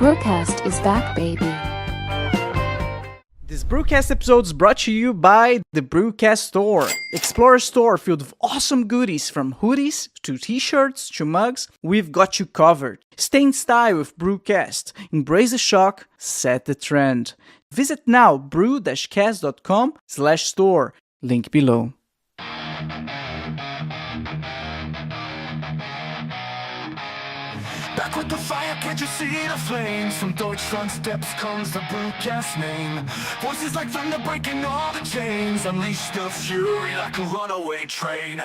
BRUCAST is back, baby. This BRUCAST episode is brought to you by the BRUCAST Store. Explore a store filled with awesome goodies from hoodies to t-shirts to mugs. We've got you covered. Stay in style with BRUCAST. Embrace the shock, set the trend. Visit now brew-cast.com/store. Link below. Back with the fire, can't you see the flames? From Deutschland steps comes the BRUCAST name. Voices like thunder breaking all the chains. Unleash the fury like a runaway train.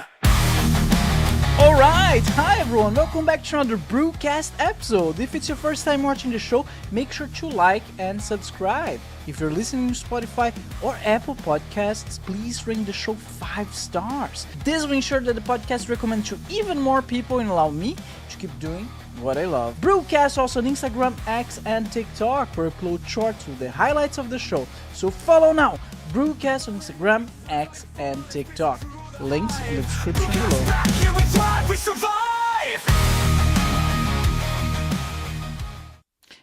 Alright, hi everyone, welcome back to another BRUCAST episode. If it's your first time watching the show, make sure to like and subscribe. If you're listening to Spotify or Apple Podcasts, please rate the show 5 stars. This will ensure that the podcast recommends to even more people and allow me to keep doing what I love. BRUCAST also on Instagram, X, and TikTok, where I upload shorts with the highlights of the show. So follow now, BRUCAST on Instagram, X, and TikTok. Links in the description below. Here we thrive, we survive!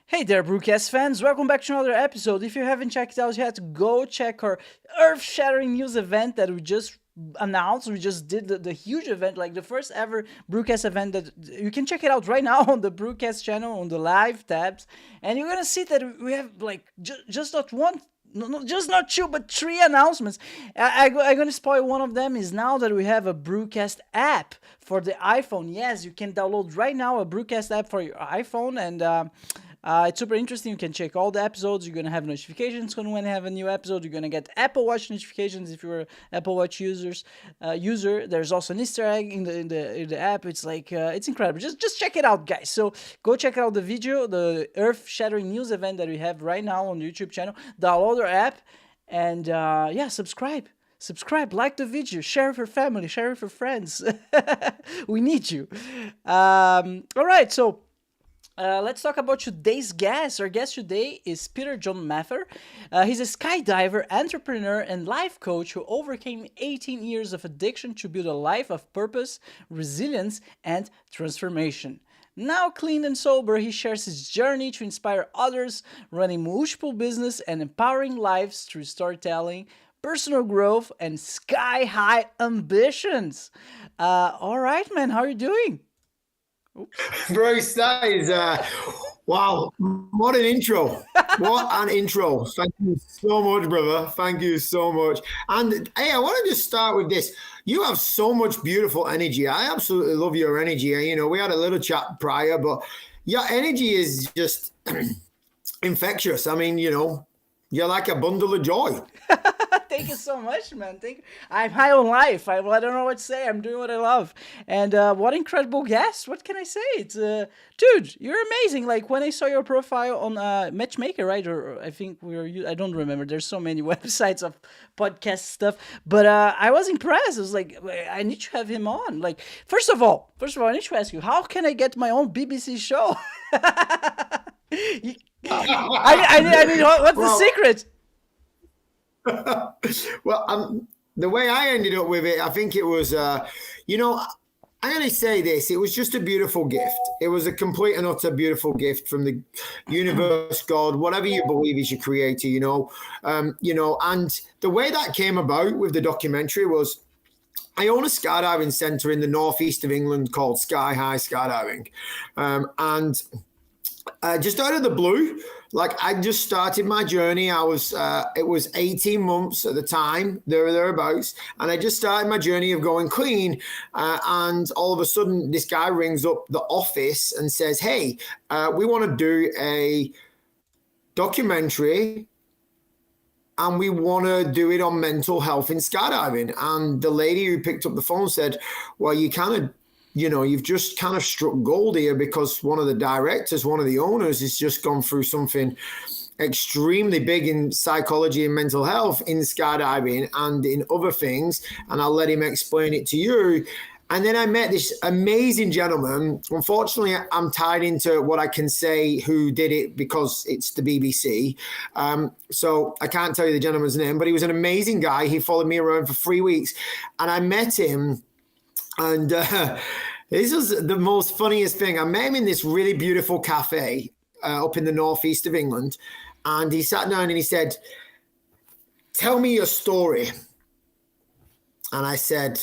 Hey there, BRUCAST fans! Welcome back to another episode. If you haven't checked it out yet, go check our earth-shattering news event that we just announced. We just did the huge event, like the first ever BRUCAST event that you can check it out right now on the BRUCAST channel on the live tabs, and you're gonna see that we have like just not one. No, just not 2, but 3 announcements. I'm going to spoil one of them is now that we have a BRUCAST app for the iPhone. Yes, you can download right now a BRUCAST app for your iPhone, and it's super interesting. You can check all the episodes. You're going to have notifications when we have a new episode. You're going to get Apple Watch notifications if you're an Apple Watch user. There's also an Easter egg in the app. It's like it's incredible. Just check it out, guys. So go check out the video, the earth-shattering news event that we have right now on the YouTube channel. Download our app and subscribe. Subscribe, like the video, share with your family, share with your friends. We need you. All right, so. Let's talk about today's guest. Our guest today is Peter John Mather. He's a skydiver, entrepreneur, and life coach who overcame 18 years of addiction to build a life of purpose, resilience, and transformation. Now clean and sober, he shares his journey to inspire others, running multiple business and empowering lives through storytelling, personal growth, and sky-high ambitions. All right, man, how are you doing? Bruce, that is, wow, what an intro. What an intro. Thank you so much, brother. Thank you so much. And hey, I want to just start with this. You have so much beautiful energy. I absolutely love your energy. You know, we had a little chat prior, but your energy is just infectious. I mean, you know, you're like a bundle of joy. Thank you so much, man. I'm high on life. I don't know what to say. I'm doing what I love. And what incredible guest. What can I say? It's dude, you're amazing. Like when I saw your profile on Matchmaker, right? Or I think I don't remember. There's so many websites of podcast stuff. But I was impressed. I was like, I need to have him on. Like, first of all, I need to ask you, how can I get my own BBC show? I need, what's the secret? Well, the way I ended up with it, I think it was, I'm going to say this. It was just a beautiful gift. It was a complete and utter beautiful gift from the universe, God, whatever you believe is your creator, and the way that came about with the documentary was I own a skydiving center in the northeast of England called Sky High Skydiving. And just out of the blue, like I just started my journey. It was 18 months at the time, thereabouts. And I just started my journey of going clean. And all of a sudden, this guy rings up the office and says, hey, we want to do a documentary and we want to do it on mental health in skydiving. And the lady who picked up the phone said, well, you've just kind of struck gold here because one of the directors, one of the owners has just gone through something extremely big in psychology and mental health in skydiving and in other things. And I'll let him explain it to you. And then I met this amazing gentleman. Unfortunately, I'm tied into what I can say who did it because it's the BBC. So I can't tell you the gentleman's name, but he was an amazing guy. He followed me around for 3 weeks and I met him. And this was the most funniest thing. I met him in this really beautiful cafe up in the northeast of England. And he sat down and he said, "Tell me your story." And I said,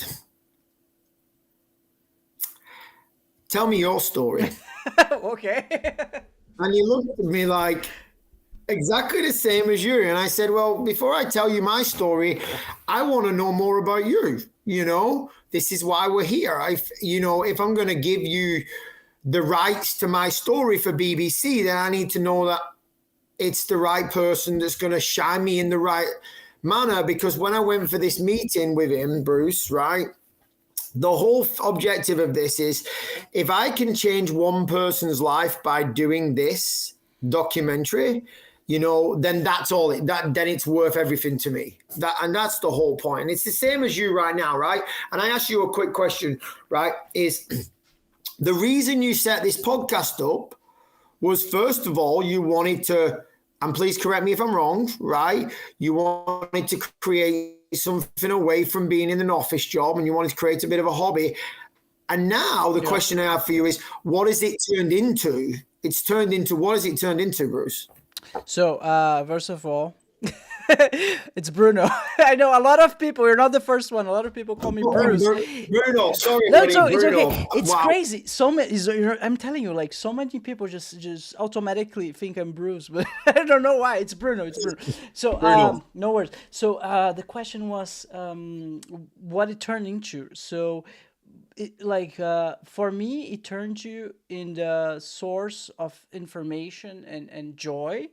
"Tell me your story." Okay. And he looked at me like, "Exactly the same as you." And I said, "Well, before I tell you my story, I want to know more about you. This is why we're here. If I'm going to give you the rights to my story for BBC, then I need to know that it's the right person that's going to shine me in the right manner." Because when I went for this meeting with him, Bruce, right, the whole objective of this is, if I can change one person's life by doing this documentary, then that's all. Then it's worth everything to me. That's the whole point. And it's the same as you right now, right? And I ask you a quick question, right? Is the reason you set this podcast up was, first of all, you wanted to, and please correct me if I'm wrong, right? You wanted to create something away from being in an office job, and you wanted to create a bit of a hobby. And now the question I have for you is, what has it turned into? What has it turned into, Bruce? So, first of all, it's Bruno. I know a lot of people, you're not the first one. A lot of people call me Bruce. Bruno, sorry. No, buddy, so it's Bruno. okay. It's Wow. crazy. I'm telling you, like, so many people just automatically think I'm Bruce, but I don't know why. It's Bruno. So, Bruno. no worries. So, the question was, what it turned into. So, for me, it turned you in the source of information and joy.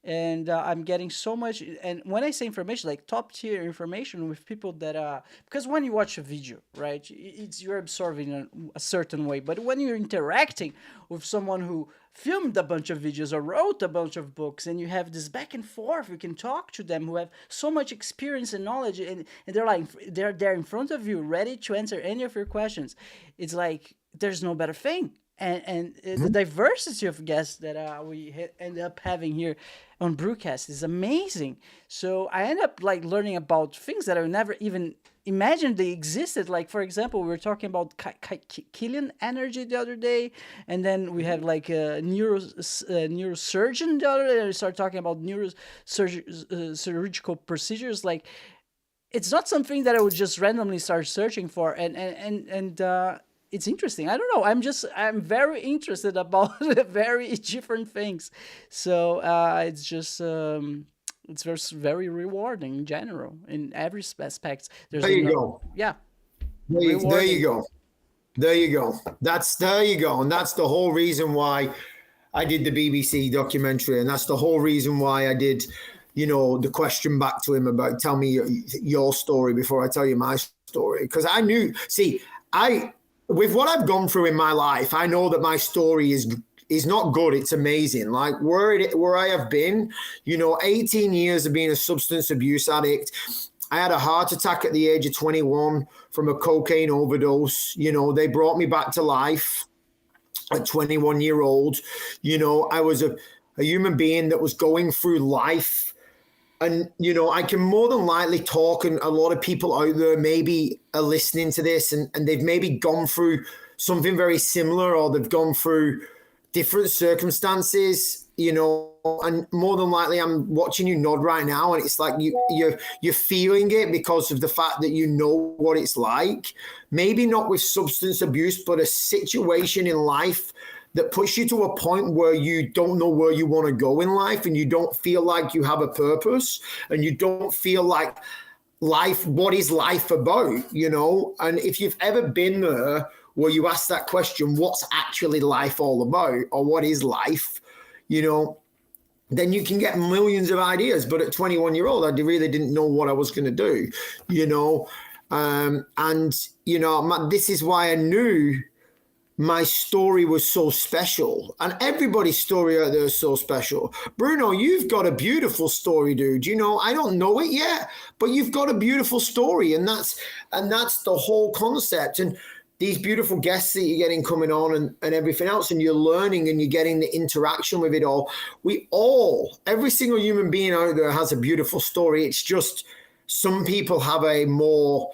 And I'm getting so much, and when I say information, like top tier information with people that because when you watch a video, right, you're absorbing a certain way, but when you're interacting with someone who filmed a bunch of videos or wrote a bunch of books, and you have this back and forth, you can talk to them who have so much experience and knowledge, and they're there in front of you, ready to answer any of your questions. It's like there's no better thing. And the diversity of guests that we end up having here on Brewcast is amazing. So I end up like learning about things that I never even imagined they existed. Like, for example, we were talking about Killian energy the other day, and then we had like a neurosurgeon the other day, and we started talking about surgical procedures. Like, it's not something that I would just randomly start searching for, and it's interesting. I don't know. I'm very interested about very different things. So it's just it's very rewarding in general in every aspect. There you go. Yeah. There you go. There you go. There you go. And that's the whole reason why I did the BBC documentary, and that's the whole reason why I did, the question back to him about, tell me your story before I tell you my story. Because I knew, with what I've gone through in my life, I know that my story is not good. It's amazing. Like where I have been, 18 years of being a substance abuse addict. I had a heart attack at the age of 21 from a cocaine overdose. They brought me back to life at 21-year-old. I was a human being that was going through life. And, I can more than likely talk, and a lot of people out there maybe are listening to this and they've maybe gone through something very similar, or they've gone through different circumstances, and more than likely I'm watching you nod right now, and it's like you're feeling it because of the fact that you know what it's like. Maybe not with substance abuse, but a situation in life that puts you to a point where you don't know where you want to go in life, and you don't feel like you have a purpose, and you don't feel like what is life about, And if you've ever been there where you ask that question, what's actually life all about, or what is life, then you can get millions of ideas. But at 21-year-old, I really didn't know what I was going to do, this is why I knew my story was so special, and everybody's story out there is so special. Bruno, you've got a beautiful story, dude. I don't know it yet, but you've got a beautiful story, and that's the whole concept. And these beautiful guests that you're getting coming on and everything else, and you're learning and you're getting the interaction with it all. Every single human being out there has a beautiful story. It's just some people have a more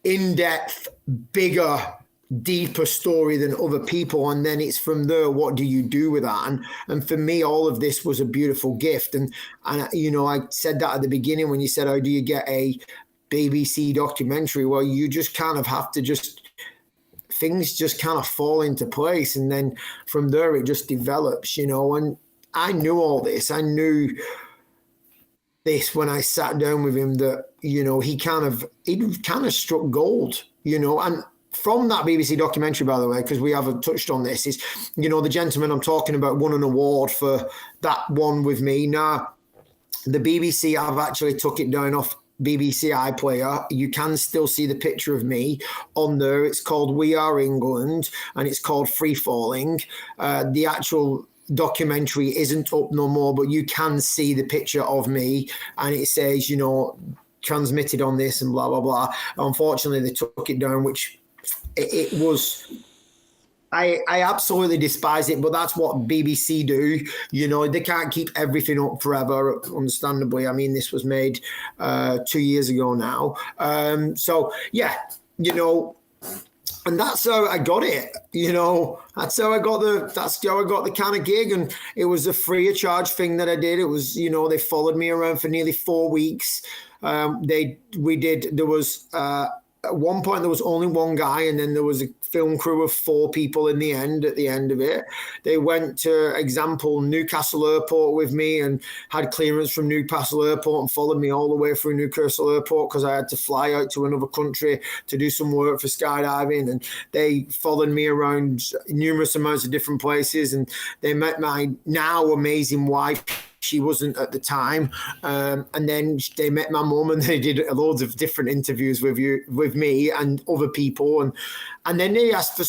in-depth, bigger deeper story than other people, and then it's from there, what do you do with that? And for me, all of this was a beautiful gift. And you know, I said that at the beginning when you said, how do you get a BBC documentary? Well, you just kind of have to things just kind of fall into place, and then from there it just develops, you know. And I knew all this. I knew this when I sat down with him, that, you know, he kind of struck gold, you know. And from that BBC documentary, by the way, because we haven't touched on this, is, you know, the gentleman I'm talking about won an award for that one with me. Now, the BBC have actually took it down off BBC iPlayer. You can still see the picture of me on there. It's called We Are England, and it's called Free Falling. The actual documentary isn't up no more, but you can see the picture of me, and it says, you know, transmitted on this and blah, blah, blah. Unfortunately, they took it down, which it was, I absolutely despise it, but that's what BBC do. You know, they can't keep everything up forever, understandably. I mean, this was made 2 years ago now. So, yeah, you know, and that's how I got it. You know, that's how I got the kind of gig. And it was a free of charge thing that I did. It was, you know, they followed me around for nearly 4 weeks. There was, at one point there was only one guy, and then there was a film crew of 4 people at the end of it. They went to, example, Newcastle Airport with me and had clearance from Newcastle Airport and followed me all the way through Newcastle Airport because I had to fly out to another country to do some work for skydiving. And they followed me around numerous amounts of different places, and they met my now amazing wife. She wasn't at the time. And then they met my mum, and they did loads of different interviews with me and other people. And then they asked for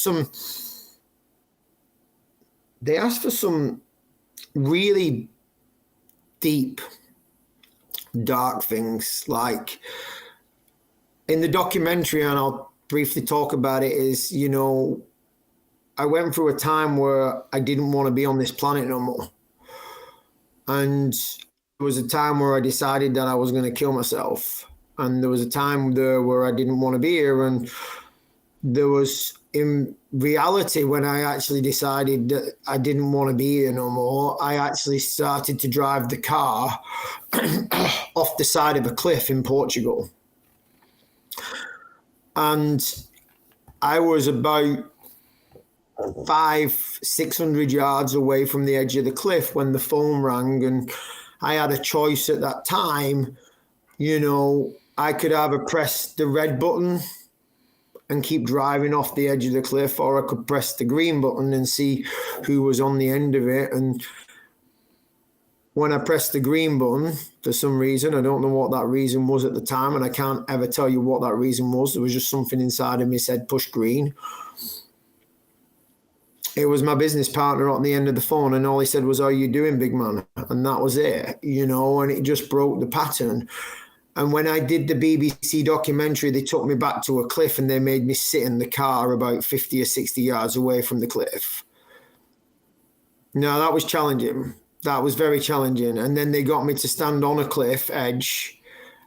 some really deep, dark things. Like in the documentary, and I'll briefly talk about it, is, you know, I went through a time where I didn't want to be on this planet no more. And there was a time where I decided that I was going to kill myself. And there was a time there where I didn't want to be here. And there was, in reality, when I actually decided that I didn't want to be here no more, I actually started to drive the car off the side of a cliff in Portugal. And I was about 500-600 yards away from the edge of the cliff when the phone rang, and I had a choice at that time. You know, I could either press the red button and keep driving off the edge of the cliff, or I could press the green button and see who was on the end of it. And when I pressed the green button, for some reason, I don't know what that reason was at the time, and I can't ever tell you what that reason was. There was just something inside of me said push green. It was my business partner on the end of the phone, and all he said was, "How are you doing, big man?" And that was it, you know, and it just broke the pattern. And when I did the BBC documentary, they took me back to a cliff and they made me sit in the car about 50 or 60 yards away from the cliff. Now, that was challenging. That was very challenging. And then they got me to stand on a cliff edge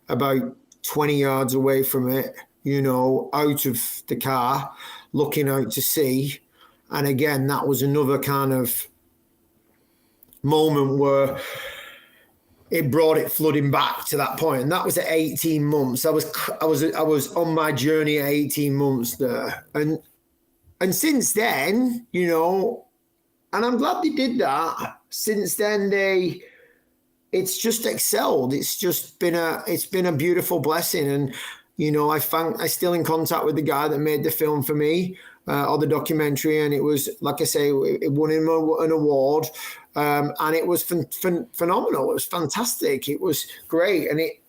about 20 yards away from it, you know, out of the car, looking out to sea. And again, that was another kind of moment where it brought it flooding back to that point. And that was at 18 months. I was on my journey at 18 months there. And since then, you know, and I'm glad they did that. Since then, it's just excelled. It's been a beautiful blessing. And, you know, I'm still in contact with the guy that made the film for me, or the documentary, and it was, like I say, it won him an award, and it was phenomenal. It was fantastic. It was great, and it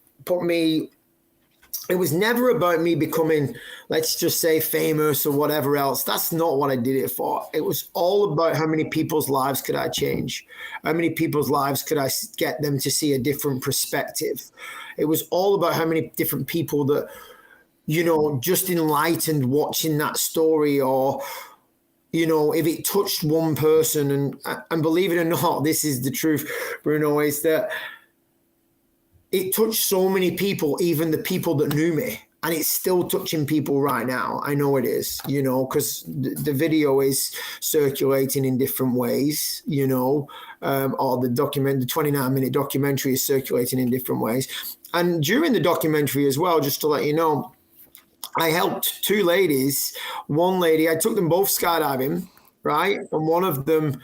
was never about me becoming, let's just say, famous or whatever else. That's not what I did it for. It was all about how many people's lives could I change? How many people's lives could I get them to see a different perspective? It was all about how many different people that, you know, just enlightened watching that story, or, you know, if it touched one person, and believe it or not, this is the truth, Bruno, is that it touched so many people, even the people that knew me. and it's still touching people right now. I know it is, because the video is circulating in different ways, or the 29-minute documentary is circulating in different ways. And during the documentary as well, just to let you know, I helped two ladies. One lady, I took them both skydiving, right? And one of them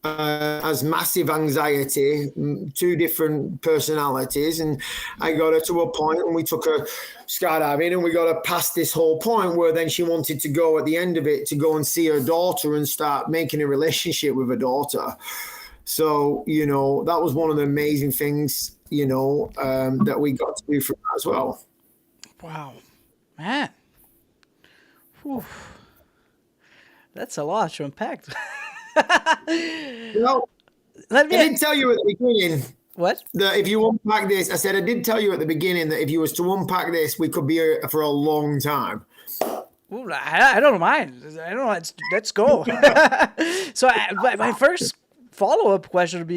has massive anxiety, two different personalities, and I got her to a point and we took her skydiving, and we got her past this whole point where then she wanted to go at the end of it to go and see her daughter and start making a relationship with her daughter. So, that was one of the amazing things, that we got to do from that as well. Wow, man. Whew. That's a lot to unpack. I did tell you at the beginning. What? That if you unpack this, I said I did tell you at the beginning that if you was to unpack this, we could be here for a long time. Ooh, I don't mind. I don't know. Let's go. So my first follow-up question would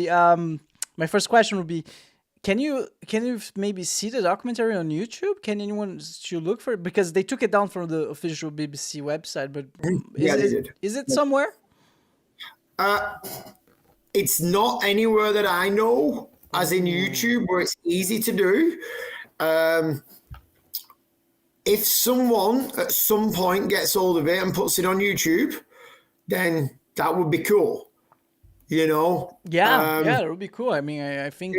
be, can you maybe see the documentary on YouTube? Can anyone should look for it? Because they took it down from the official BBC website, but is it somewhere? It's not anywhere that I know, as in YouTube, where it's easy to do. If someone at some point gets hold of it and puts it on YouTube, then that would be cool. Yeah, that would be cool. I mean, I think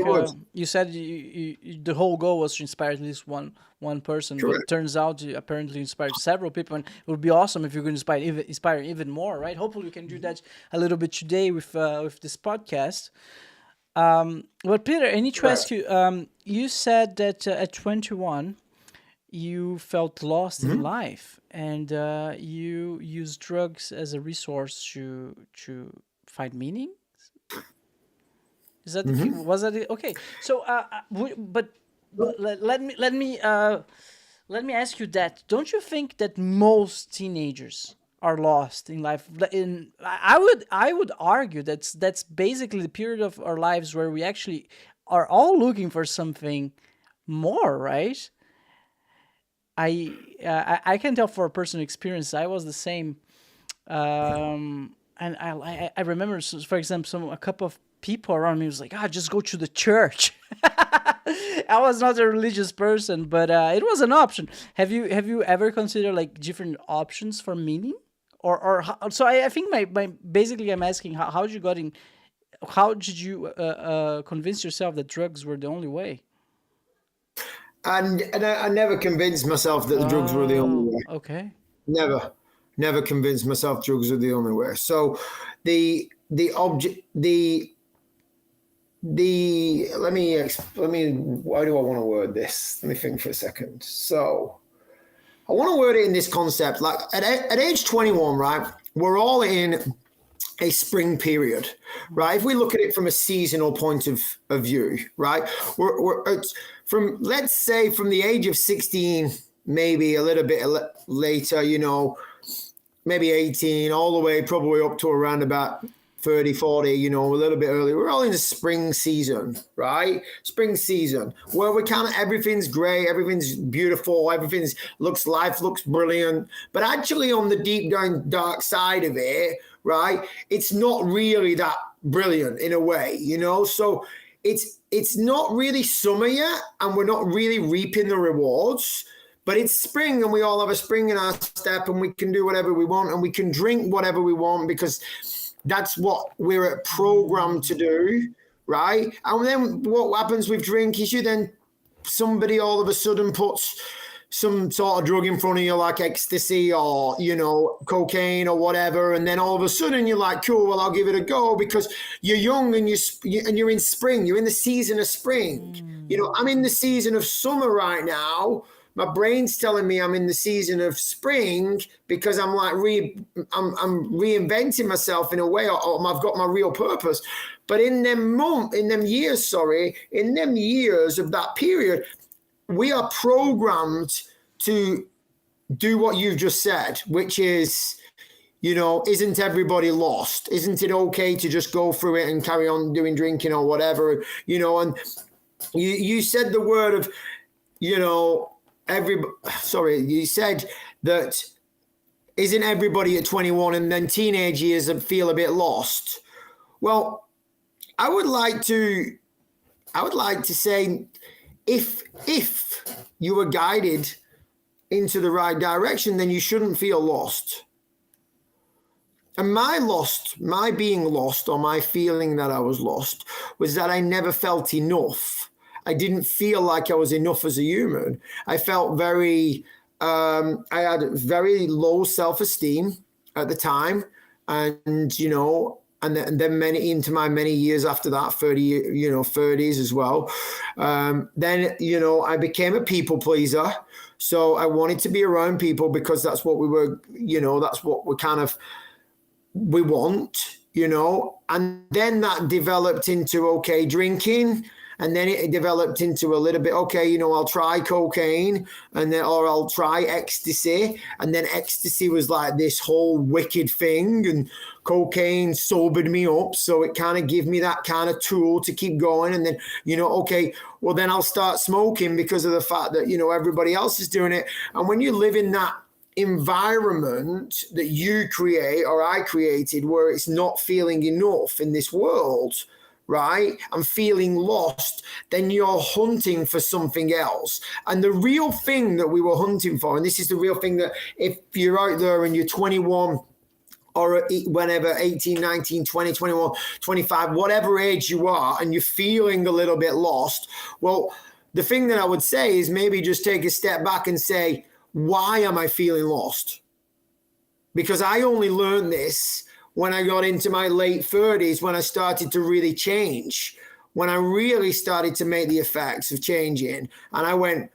you said the whole goal was to inspire at least one person. Correct. But it turns out you apparently inspired several people, and it would be awesome if you're going to inspire even more, right? Hopefully, we can do that a little bit today with this podcast. But Peter, I need to ask you. You said that at 21, you felt lost in life, and you used drugs as a resource to find meaning. Is that was that it? Okay? So, but let me ask you that. Don't you think that most teenagers are lost in life? I would argue that's basically the period of our lives where we actually are all looking for something more, right? I can tell for a personal experience. I was the same. And I remember, for example, a couple of people around me was like, just go to the church. I was not a religious person, but it was an option. Have you ever considered like different options for meaning? Or how, so I think my basically I'm asking how did you convince yourself that drugs were the only way? And I never convinced myself that the drugs were the only way. Okay. Never convinced myself drugs are the only way. So let me why do I want to word this? Let me think for a second. So I want to word it in this concept. Like at age 21, right? We're all in a spring period, right? If we look at it from a seasonal point of view, right? Let's say from the age of 16, maybe a little bit later, maybe 18, all the way probably up to around about 30, 40, a little bit earlier. We're all in the spring season, right? Spring season, where we everything's great, everything's beautiful, life looks brilliant. But actually on the deep down dark side of it, right, it's not really that brilliant in a way, So it's not really summer yet, and we're not really reaping the rewards. But it's spring, and we all have a spring in our step, and we can do whatever we want, and we can drink whatever we want because that's what we're programmed to do, right? And then what happens with drink is somebody all of a sudden puts some sort of drug in front of you like ecstasy or, cocaine or whatever. And then all of a sudden you're like, cool, well, I'll give it a go because you're young and you're in spring. You're in the season of spring. I'm in the season of summer right now. My brain's telling me I'm in the season of spring because I'm like I'm reinventing myself in a way, or I've got my real purpose. But in them years of that period, we are programmed to do what you've just said, which is, isn't everybody lost? Isn't it okay to just go through it and carry on doing drinking or whatever? And you said the word of, you said that isn't everybody at 21 and then teenage years feel a bit lost? Well, I would like to say if you were guided into the right direction, then you shouldn't feel lost. And my being lost, or my feeling that I was lost, was that I never felt enough. I didn't feel like I was enough as a human. I felt I had very low self-esteem at the time. And, you know, and then into my many years after that, 30s as well. Then, you know, I became a people pleaser. So I wanted to be around people because that's what we were, you know, that's what we want, you know. And then that developed into, okay, drinking. And then it developed into a little bit, okay, you know, I'll try cocaine or I'll try ecstasy. And then ecstasy was like this whole wicked thing, and cocaine sobered me up. So it kind of gave me that kind of tool to keep going. And then, you know, okay, well, then I'll start smoking because of the fact that, you know, everybody else is doing it. And when you live in that environment that you create or I created, where it's not feeling enough in this world, right, and feeling lost, then you're hunting for something else. And the real thing that we were hunting for, and this is the real thing, that if you're out there and you're 21 or whenever, 18, 19, 20, 21, 25, whatever age you are, and you're feeling a little bit lost, well, the thing that I would say is maybe just take a step back and say, why am I feeling lost? Because I only learned this when I got into my late 30s, when I started to really change, when I really started to make the effects of changing. And I went,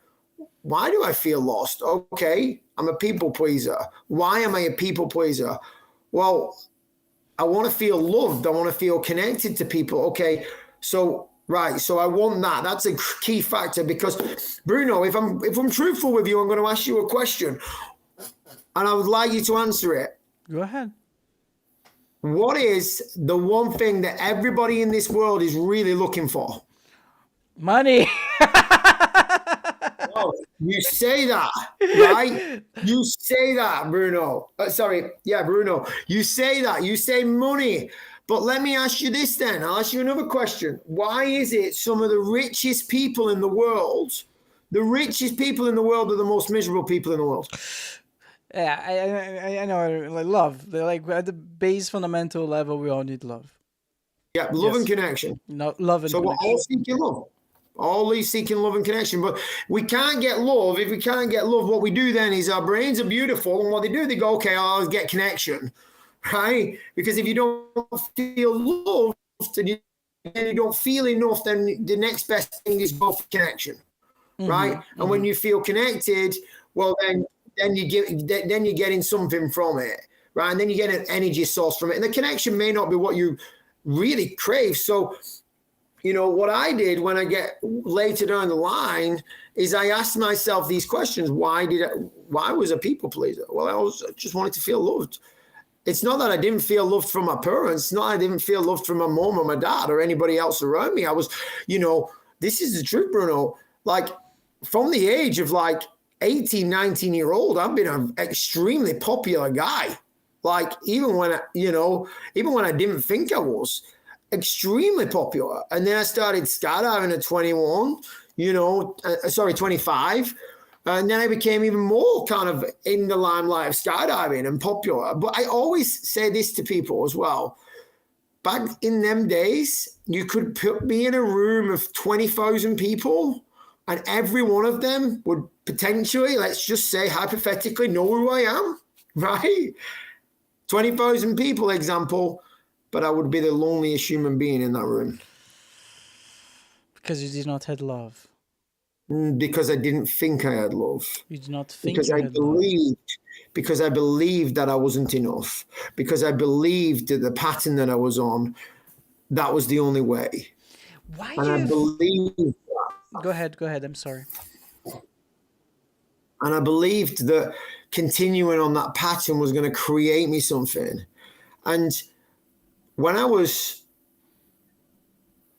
why do I feel lost? Okay, I'm a people pleaser. Why am I a people pleaser? Well, I want to feel loved. I want to feel connected to people. Okay, so I want that. That's a key factor, because Bruno, if I'm truthful with you, I'm going to ask you a question, and I would like you to answer it. Go ahead. What is the one thing that everybody in this world is really looking for? Money. Oh, you say that, right? You say that, Bruno. Bruno. You say that. You say money. But let me ask you this then. I'll ask you another question. Why is it some of the richest people in the world are the most miserable people in the world? Yeah, I know. Like love. They're like at the base fundamental level, we all need love. Yeah, love and connection. No, love and connection. So we're all seeking love. Always seeking love and connection. But we can't get love. If we can't get love, what we do then is our brains are beautiful. And what they do, they go, okay, I'll get connection. Right? Because if you don't feel loved and you don't feel enough, then the next best thing is go for connection. Right? Mm-hmm. And when you feel connected, well, then you're getting something from it, right? And then you get an energy source from it. And the connection may not be what you really crave. So, you know, what I did when I get later down the line is I asked myself these questions. Why was a people pleaser? Well, I just wanted to feel loved. It's not that I didn't feel loved from my parents. It's not that I didn't feel loved from my mom or my dad or anybody else around me. I was, you know, this is the truth, Bruno. Like, from the age of like 18, 19-year-old, I've been an extremely popular guy. Like, even when I didn't think I was, extremely popular. And then I started skydiving at 25. And then I became even more kind of in the limelight of skydiving and popular. But I always say this to people as well. Back in them days, you could put me in a room of 20,000 people, and every one of them would potentially, let's just say hypothetically, know who I am, right? 20,000 people example, but I would be the loneliest human being in that room. Because you did not have love. Because I didn't think I had love. You did not think you had love. Because I believed that I wasn't enough. Because I believed that the pattern that I was on, that was the only way. Why? And I believed that. Go ahead. I'm sorry. And I believed that continuing on that pattern was going to create me something. And when I was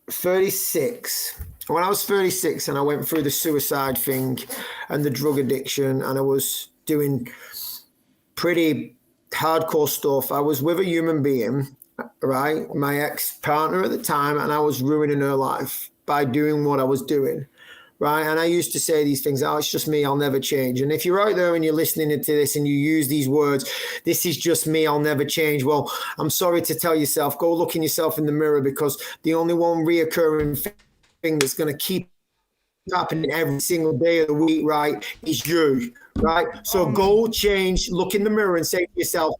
36, when I was 36 and I went through the suicide thing and the drug addiction, and I was doing pretty hardcore stuff. I was with a human being, right? My ex-partner at the time, and I was ruining her life by doing what I was doing, right? And I used to say these things, oh, it's just me, I'll never change. And if you're out there and you're listening to this and you use these words, this is just me, I'll never change. Well, I'm sorry to tell yourself, go look in yourself in the mirror, because the only one reoccurring thing that's going to keep happening every single day of the week, right, is you, right? So go change, look in the mirror and say to yourself,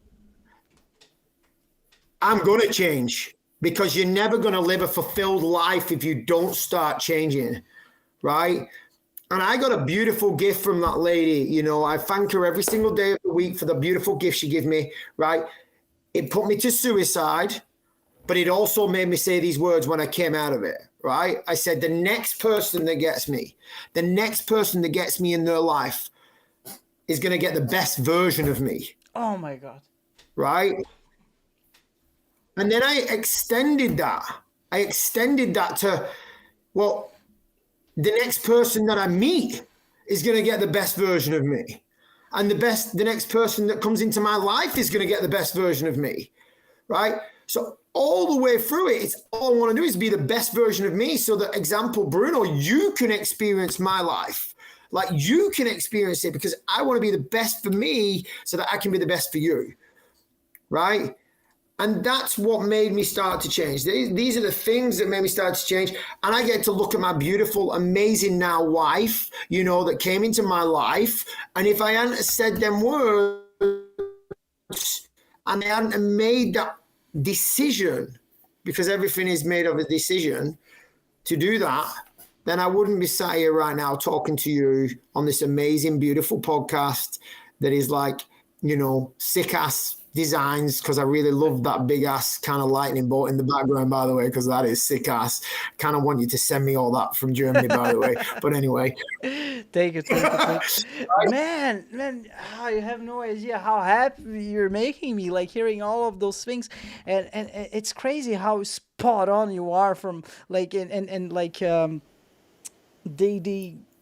I'm going to change, because you're never going to live a fulfilled life if you don't start changing, right? And I got a beautiful gift from that lady. You know, I thank her every single day of the week for the beautiful gift she gave me, right? It put me to suicide, but it also made me say these words when I came out of it, right? I said, the next person that gets me, the next person that gets me in their life is going to get the best version of me. Oh my God. Right? And then I extended that. To, well, the next person that I meet is going to get the best version of me. And the next person that comes into my life is going to get the best version of me. Right? So all the way through it, it's all I want to do is be the best version of me, so that, example, Bruno, you can experience my life. Like, you can experience it, because I want to be the best for me so that I can be the best for you. Right? And that's what made me start to change. These are the things that made me start to change. And I get to look at my beautiful, amazing now wife, you know, that came into my life. And if I hadn't said them words and I hadn't made that decision, because everything is made of a decision, to do that, then I wouldn't be sat here right now talking to you on this amazing, beautiful podcast that is like, you know, sick ass designs, because I really love that big ass kind of lightning bolt in the background, by the way, because that is sick ass. Kind of want you to send me all that from Germany, by the way. But anyway, Thank you. Man, you have no idea how happy you're making me, like hearing all of those things, and it's crazy how spot on you are from like and like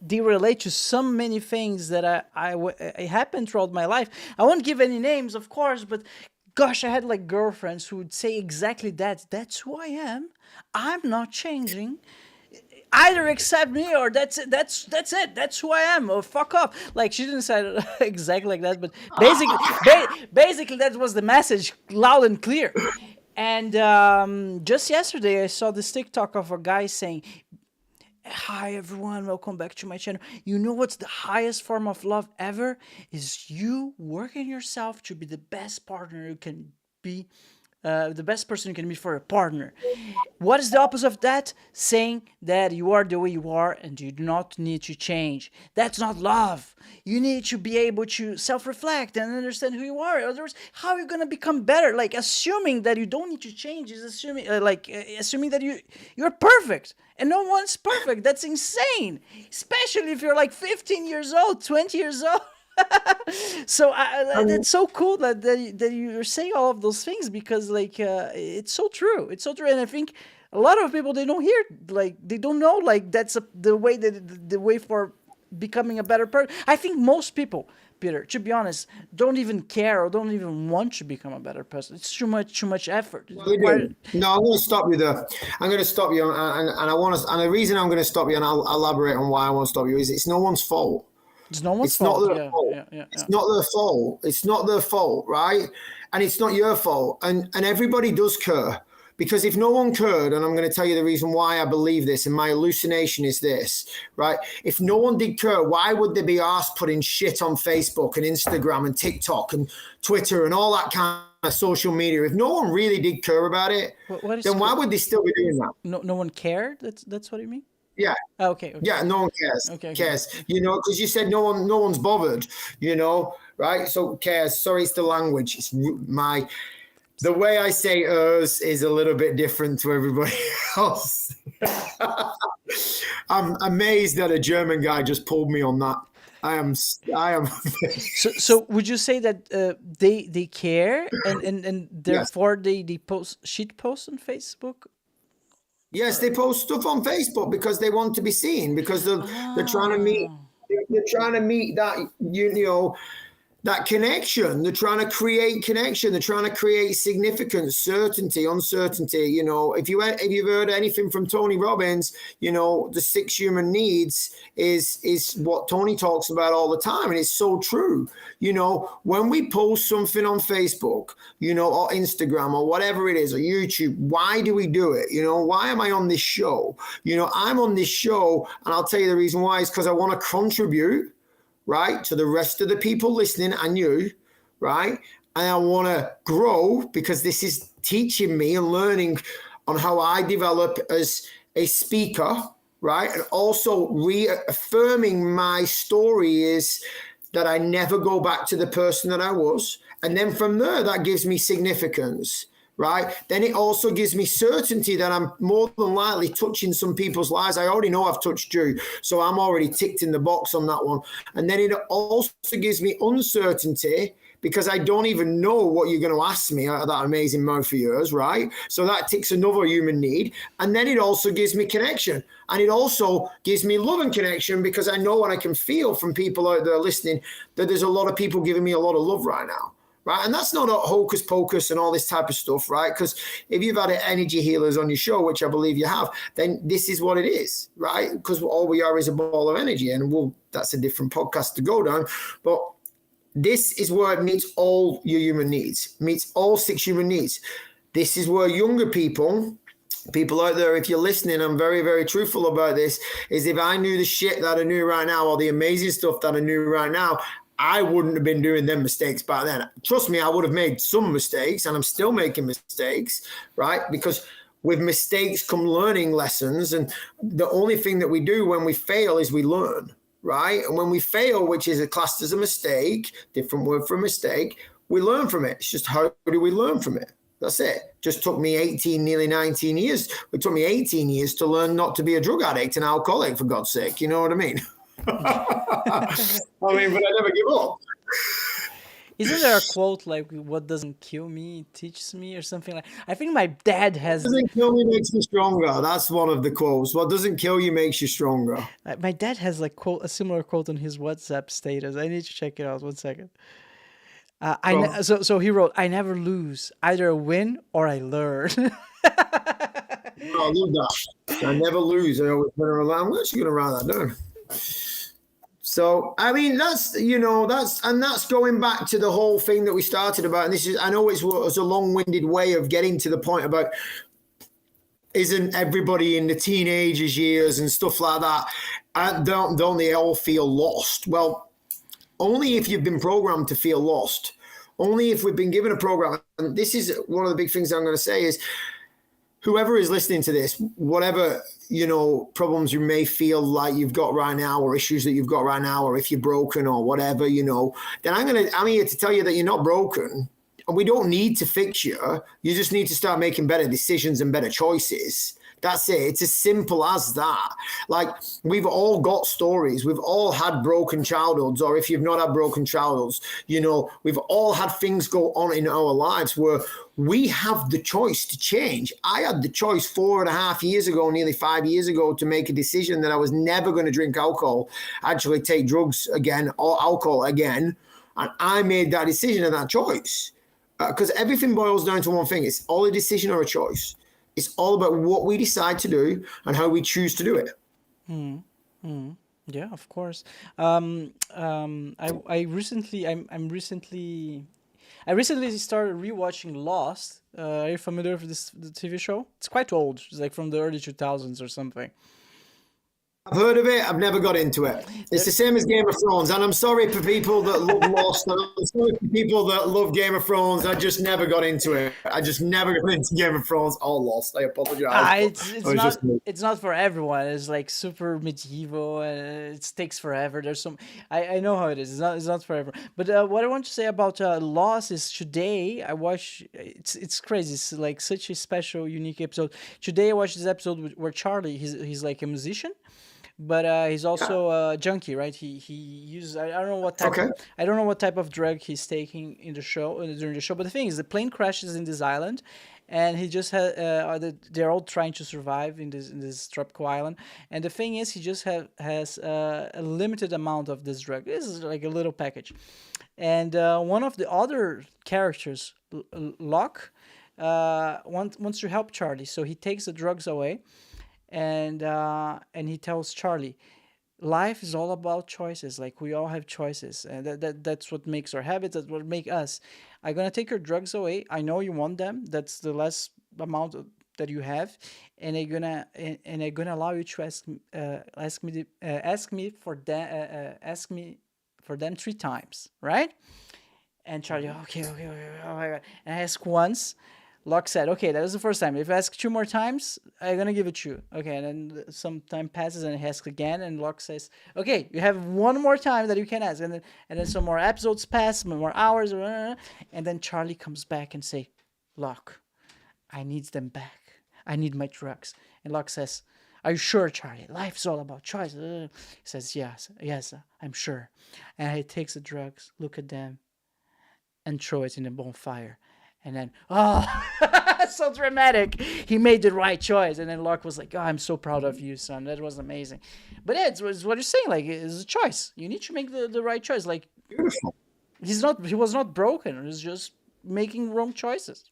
they relate to so many things that I happened throughout my life. I won't give any names, of course, but gosh, I had like girlfriends who would say exactly that. That's who I am. I'm not changing. Either accept me or that's it. That's who I am. Or fuck off. Like, she didn't say it exactly like that, but basically that was the message, loud and clear. And just yesterday I saw this TikTok of a guy saying, hi everyone, welcome back to my channel. You know what's the highest form of love ever? Is you working yourself to be the best partner you can be, the best person you can be for a partner. What is the opposite of that? Saying that you are the way you are and you do not need to change. That's not love. You need to be able to self-reflect and understand who you are. Otherwise, how are you going to become better? Like, assuming that you don't need to change is assuming assuming that you're perfect. And no one's perfect. That's insane. Especially if you're like 15 years old, 20 years old. So that's so cool that you're saying all of those things, because like it's so true. It's so true. And I think a lot of people, they don't hear, like, they don't know, like, that's the way for becoming a better person. I think most people, Peter, to be honest, don't even care or don't even want to become a better person. It's too much effort. No, I'm going to stop you there. I'm going to stop you, and I want to. And the reason I'm going to stop you, and I'll elaborate on why I want to stop you, is it's no one's fault. It's no one's fault. Not their fault. It's not their fault. It's not their fault, right? And it's not your fault. And everybody does care. Because if no one cared, and I'm going to tell you the reason why I believe this, and my hallucination is this, right? If no one did care, why would they be asked putting shit on Facebook and Instagram and TikTok and Twitter and all that kind of social media? If no one really did care about it, then why would they still be doing that? No one cared? That's what you mean? Yeah. Okay. Yeah, no one cares. Okay. Cares. You know, because you said no one's bothered, you know, right? So cares. Sorry, it's the language. It's the way I say "ers" is a little bit different to everybody else. I'm amazed that a German guy just pulled me on that. I am. So would you say that they care and therefore they post shit posts on Facebook? Yes, they post stuff on Facebook because they want to be seen, because they're trying to meet, Oh. they're trying to meet that, you know, that connection. They're trying to create connection. They're trying to create significance, certainty, uncertainty. You know, if you've heard anything from Tony Robbins, you know, the 6 human needs is what Tony talks about all the time, and it's so true. You know, when we post something on Facebook, you know, or Instagram or whatever it is, or YouTube, why do we do it? You know, why am I on this show? You know, I'm on this show, and I'll tell you the reason why is because I want to contribute, right, to the rest of the people listening and you, right? And I want to grow because this is teaching me and learning on how I develop as a speaker, right? And also reaffirming my story is that I never go back to the person that I was. And then from there, that gives me significance, right? Then it also gives me certainty that I'm more than likely touching some people's lives. I already know I've touched you, so I'm already ticked in the box on that one. And then it also gives me uncertainty because I don't even know what you're going to ask me out of that amazing mouth of yours, right? So that ticks another human need. And then it also gives me connection. And it also gives me love and connection because I know and I can feel from people out there listening that there's a lot of people giving me a lot of love right now. Right. And that's not a hocus pocus and all this type of stuff, right? Because if you've had energy healers on your show, which I believe you have, then this is what it is, right? Because all we are is a ball of energy. And that's a different podcast to go down. But this is where it meets all your human needs, meets all 6 human needs. This is where younger people out there, if you're listening, I'm very, very truthful about this, is if I knew the shit that I knew right now, or the amazing stuff that I knew right now, I wouldn't have been doing them mistakes back then. Trust me, I would have made some mistakes, and I'm still making mistakes, right? Because with mistakes come learning lessons, and the only thing that we do when we fail is we learn, right? And when we fail, which is classed as a mistake, different word for mistake, we learn from it. It's just how do we learn from it? That's it. Just took me 18, nearly 19 years. It took me 18 years to learn not to be a drug addict and alcoholic, for God's sake. You know what I mean? I mean, but I never give up. Isn't there a quote like "What doesn't kill me teaches me" or something like? I think my dad has. What doesn't kill you makes you stronger. That's one of the quotes. What doesn't kill you makes you stronger. My dad has like a similar quote on his WhatsApp status. I need to check it out. 1 second. So he wrote, "I never lose. Either I win or I learn." I love that. I never lose. I always win or learn. I'm actually going to write that down. So, I mean, that's going back to the whole thing that we started about. And this is, I know it was a long-winded way of getting to the point about, isn't everybody in the teenagers years and stuff like that, don't they all feel lost? Well, only if you've been programmed to feel lost. Only if we've been given a program. And this is one of the big things I'm going to say is, whoever is listening to this, whatever, problems you may feel like you've got right now, or issues that you've got right now, or if you're broken or whatever, then I'm here to tell you that you're not broken, and we don't need to fix you. You just need to start making better decisions and better choices. That's it. It's as simple as that. Like, we've all got stories. We've all had broken childhoods, or if you've not had broken childhoods, we've all had things go on in our lives where we have the choice to change. I had the choice 4.5 years ago, nearly 5 years ago, to make a decision that I was never going to drink alcohol, actually take drugs again or alcohol again. And I made that decision and that choice. Because everything boils down to one thing. It's all a decision or a choice. It's all about what we decide to do and how we choose to do it. Yeah, of course. I recently started rewatching Lost. Are you familiar with the TV show? It's quite old. It's like from the early 2000s or something. I've heard of it. I've never got into it. It's the same as Game of Thrones. And I'm sorry for people that love Lost. And I'm sorry for people that love Game of Thrones. I just never got into it. I just never got into Game of Thrones or Lost. I apologize. It's not for everyone. It's like super medieval and it takes forever. There's some. I know how it is. It's not for everyone. But what I want to say about Lost is today I watched. It's crazy. It's like such a special, unique episode. Today I watched this episode where Charlie. He's like a musician. But he's also a junkie, right? He uses I don't know what type I don't know what type of drug he's taking in the show during the show. But the thing is, the plane crashes in this island, and he just had they're all trying to survive in this tropical island. And the thing is, he just has a limited amount of this drug. This is like a little package. And one of the other characters, Locke, wants to help Charlie, so he takes the drugs away, and he tells Charlie, life is all about choices. Like, we all have choices, and that's what makes our habits. That's what make us. I'm gonna take your drugs away. I know you want them. That's the less amount that you have, and I'm gonna allow you to ask me for them 3 times, right? And Charlie, okay, oh my God. And I asked once. Locke said, okay, that was the first time. If I ask 2 more times, I'm going to give it to you. Okay, and then some time passes and he asks again, and Locke says, okay, you have 1 more time that you can ask. And then some more episodes pass, some more hours, and then Charlie comes back and say, Locke, I need them back. I need my drugs. And Locke says, are you sure, Charlie? Life's all about choice. He says, yes, I'm sure. And he takes the drugs, look at them, and throw it in the bonfire. And then, so dramatic. He made the right choice. And then Locke was like, oh, I'm so proud of you, son. That was amazing. But yeah, it's what you're saying. Like, it's a choice. You need to make the right choice. Like, Beautiful. he was not broken. He was just making wrong choices.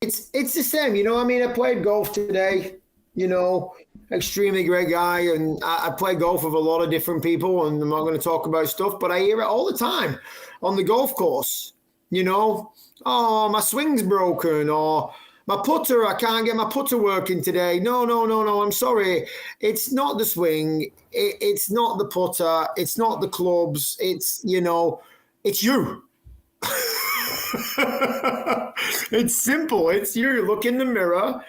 It's the same, you know. I mean, I played golf today, you know, extremely great guy, and I play golf with a lot of different people, and I'm not going to talk about stuff, but I hear it all the time on the golf course, you know. Oh, my swing's broken, or my putter, I can't get my putter working today. No, I'm sorry. It's not the swing. It's not the putter. It's not the clubs. It's, you know, it's you. It's simple. It's you. Look in the mirror,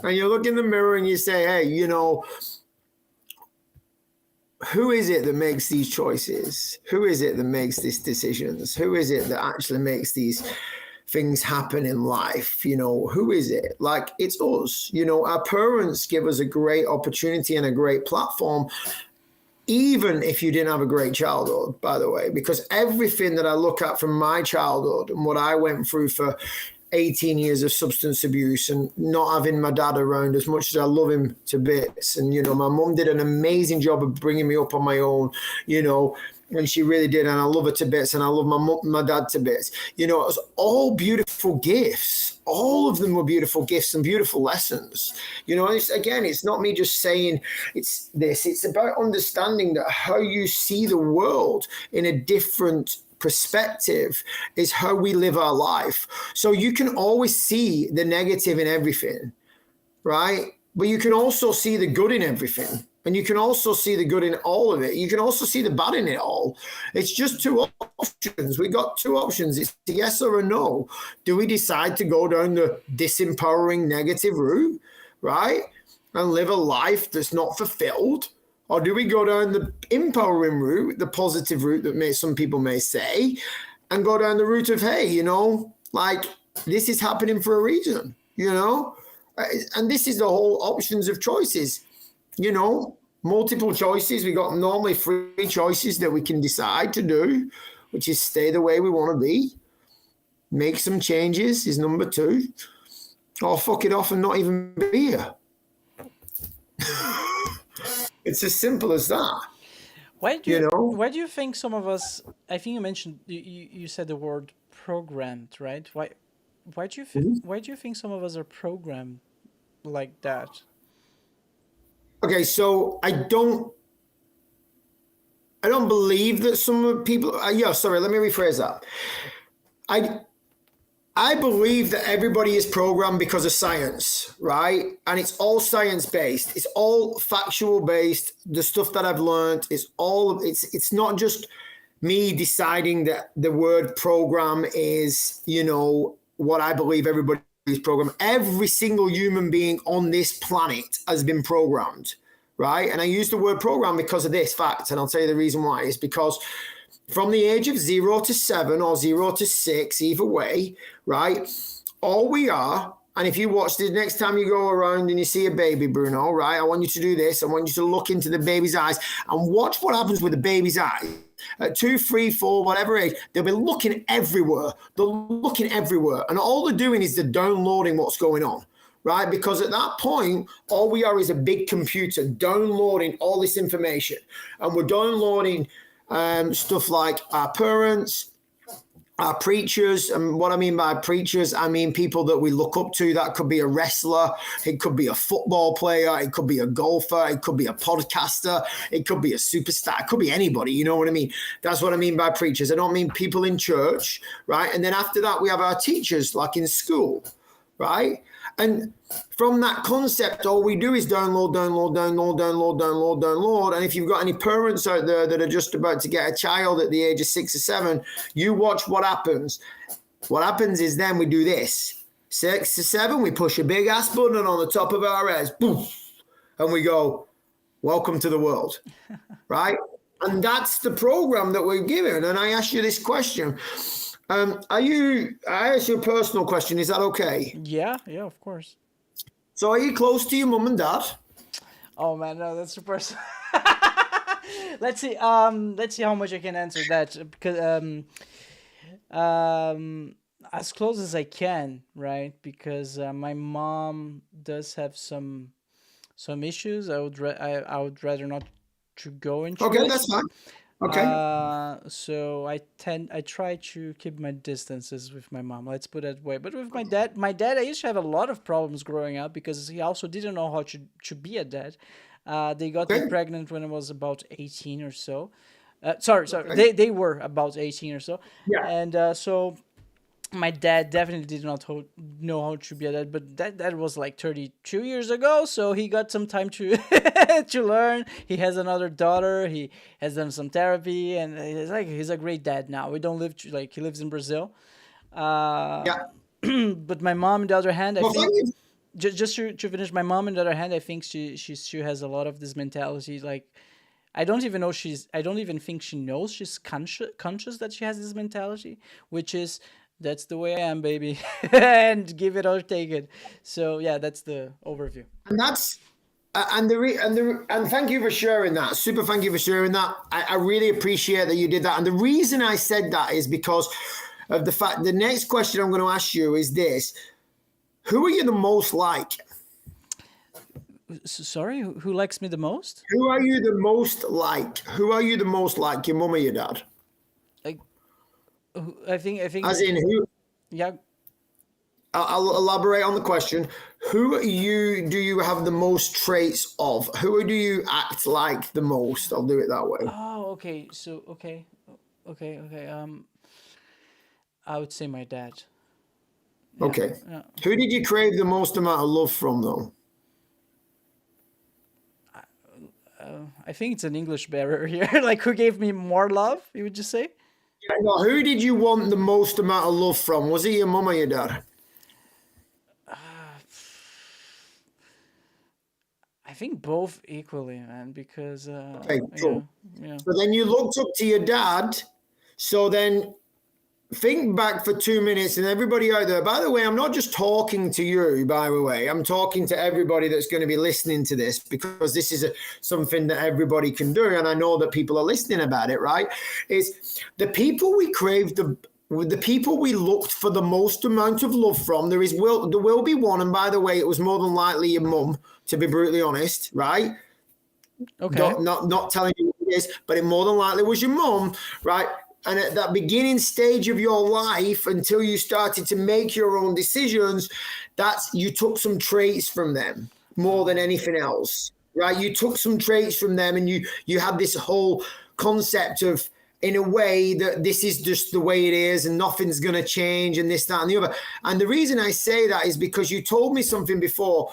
and you look in the mirror and you say, hey, you know, who is it that makes these choices? Who is it that makes these decisions? Who is it that actually makes these things happen in life? You know, who is it? Like, it's us. You know, our parents give us a great opportunity and a great platform, even if you didn't have a great childhood, by the way, because everything that I look at from my childhood and what I went through for 18 years of substance abuse and not having my dad around, as much as I love him to bits. And, you know, my mum did an amazing job of bringing me up on my own, you know, and she really did. And I love her to bits, and I love my dad to bits. You know, it was all beautiful gifts. All of them were beautiful gifts and beautiful lessons. You know, it's not me just saying it's this. It's about understanding that how you see the world in a different perspective is how we live our life. So you can always see the negative in everything, right? But you can also see the good in everything. And you can also see the good in all of it. You can also see the bad in it all. It's just 2 options. We got 2 options. It's a yes or a no. Do we decide to go down the disempowering negative route, right? And live a life that's not fulfilled? Or do we go down the empowering route, the positive route that some people may say, and go down the route of, hey, you know, like, this is happening for a reason, you know? And this is the whole options of choices. You know, multiple choices. We got normally 3 choices that we can decide to do, which is stay the way we want to be. Make some changes is number 2. Or fuck it off and not even be here. It's as simple as that. Why do you think some of us, I think you mentioned, you said the word programmed, right? Why do you think some of us are programmed like that? Okay, so I don't believe that some people. Let me rephrase that. I believe that everybody is programmed because of science, right? And it's all science based. It's all factual based. The stuff that I've learned is all. It's not just me deciding that the word program is, you know, what I believe everybody is programmed. Every single human being on this planet has been programmed, right? And I use the word program because of this fact, and I'll tell you the reason why. Is because from the age of 0 to 7 or 0 to 6, either way, right? All we are And if you watch this, next time you go around and you see a baby, Bruno, right, I want you to do this. I want you to look into the baby's eyes and watch what happens with the baby's eyes. At 2, 3, 4, whatever age, they'll be looking everywhere. They're looking everywhere. And all they're doing is they're downloading what's going on, right? Because at that point, all we are is a big computer downloading all this information. And we're downloading stuff like our parents, our preachers. And what I mean by preachers, I mean people that we look up to. That could be a wrestler, it could be a football player, it could be a golfer, it could be a podcaster, it could be a superstar, it could be anybody, you know what I mean? That's what I mean by preachers. I don't mean people in church, right? And then after that, we have our teachers, like in school, right? And from that concept, all we do is download. And if you've got any parents out there that are just about to get a child at the age of 6 or 7, you watch what happens. What happens is then we do this. 6 to 7, we push a big ass button on the top of our heads, boom, and we go, welcome to the world, right? And that's the program that we're given. And I ask you this question. I ask you a personal question. Is that okay? Yeah, of course. So are you close to your mum and dad? Oh man, no, that's super. Let's see how much I can answer that, because as close as I can, right? Because my mom does have some issues. I would rather not to go into. Okay, it. that's fine. Okay. So I try to keep my distances with my mom. Let's put it that way. But with my dad, I used to have a lot of problems growing up because he also didn't know how to be a dad. They got me pregnant when I was about 18 or so. Sorry. Okay. They were about 18 or so. Yeah. And so my dad definitely did not know how to be a dad, but that was like 32 years ago, so he got some time to to learn. He has another daughter, he has done some therapy, and he's a great dad now. We don't live he lives in Brazil. Yeah. But my mom, on the other hand, I Well, think just to finish, my mom, on the other hand, I think she has a lot of this mentality. Like, I don't even think she knows she's conscious that she has this mentality, which is, that's the way I am, baby, and give it or take it. So yeah, that's the overview. And that's and thank you for sharing that. Super, thank you for sharing that. I really appreciate that you did that. And the reason I said that is because of the fact. The next question I'm going to ask you is this: who are you the most like? Sorry, who likes me the most? Who are you the most like? Who are you the most like? Your mum or your dad? I think. As in who? Yeah. I'll elaborate on the question. Who do you have the most traits of? Who do you act like the most? I'll do it that way. Oh, okay. So okay. I would say my dad. Yeah, Okay. Yeah. Who did you crave the most amount of love from, though? I think it's an English barrier here. Like, who gave me more love? You would just say? Well, who did you want the most amount of love from? Was it your mum or your dad? I think both equally, man. Because Okay, cool. yeah. So then you looked up to your dad. So then think back for 2 minutes, and everybody out there, by the way, I'm not just talking to you, by the way, I'm talking to everybody that's going to be listening to this, because this is something that everybody can do. And I know that people are listening about it, right? Is the people we crave, the people we looked for the most amount of love from, there will be one. And by the way, it was more than likely your mum, to be brutally honest, right? Okay. Not telling you what it is, but it more than likely was your mum, right? And at that beginning stage of your life, until you started to make your own decisions, you took some traits from them more than anything else, right? You took some traits from them, and you had this whole concept of, in a way, that this is just the way it is and nothing's going to change and this, that, and the other. And the reason I say that is because you told me something before.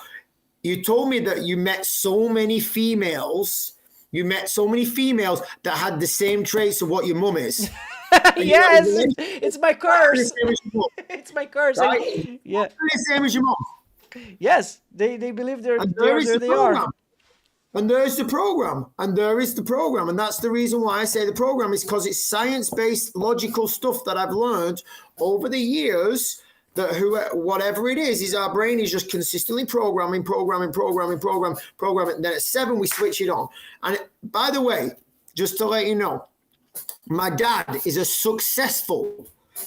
You told me that you met so many females. You met so many females that had the same traits of what your mum is. Yes, it's my curse. It's my curse. Right? Yeah. The same as your mum. Yes, they believe they're And there is there the they are. program. And there's the program. And there is the program. And that's the reason why I say the program is because it's science-based, logical stuff that I've learned over the years that whatever it is our brain is just consistently programming. And then at 7, we switch it on. And by the way, just to let you know, my dad is a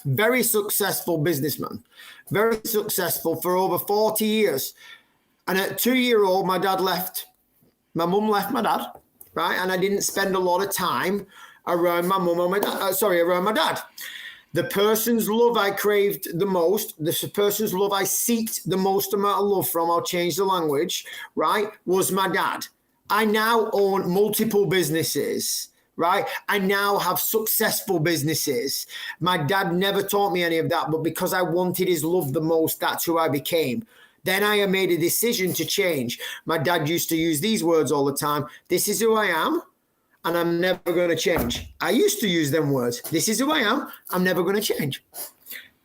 very successful businessman, very successful for over 40 years. And at 2-year-old, my dad left. My mum left my dad, right? And I didn't spend a lot of time around my mum or my dad, around my dad. The person's love I craved the most, the person's love I seeked the most amount of love from, I'll change the language, right, was my dad. I now own multiple businesses, right? I now have successful businesses. My dad never taught me any of that, but because I wanted his love the most, that's who I became. Then I made a decision to change. My dad used to use these words all the time. This is who I am, and I'm never going to change. I used to use them words. This is who I am. I'm never going to change.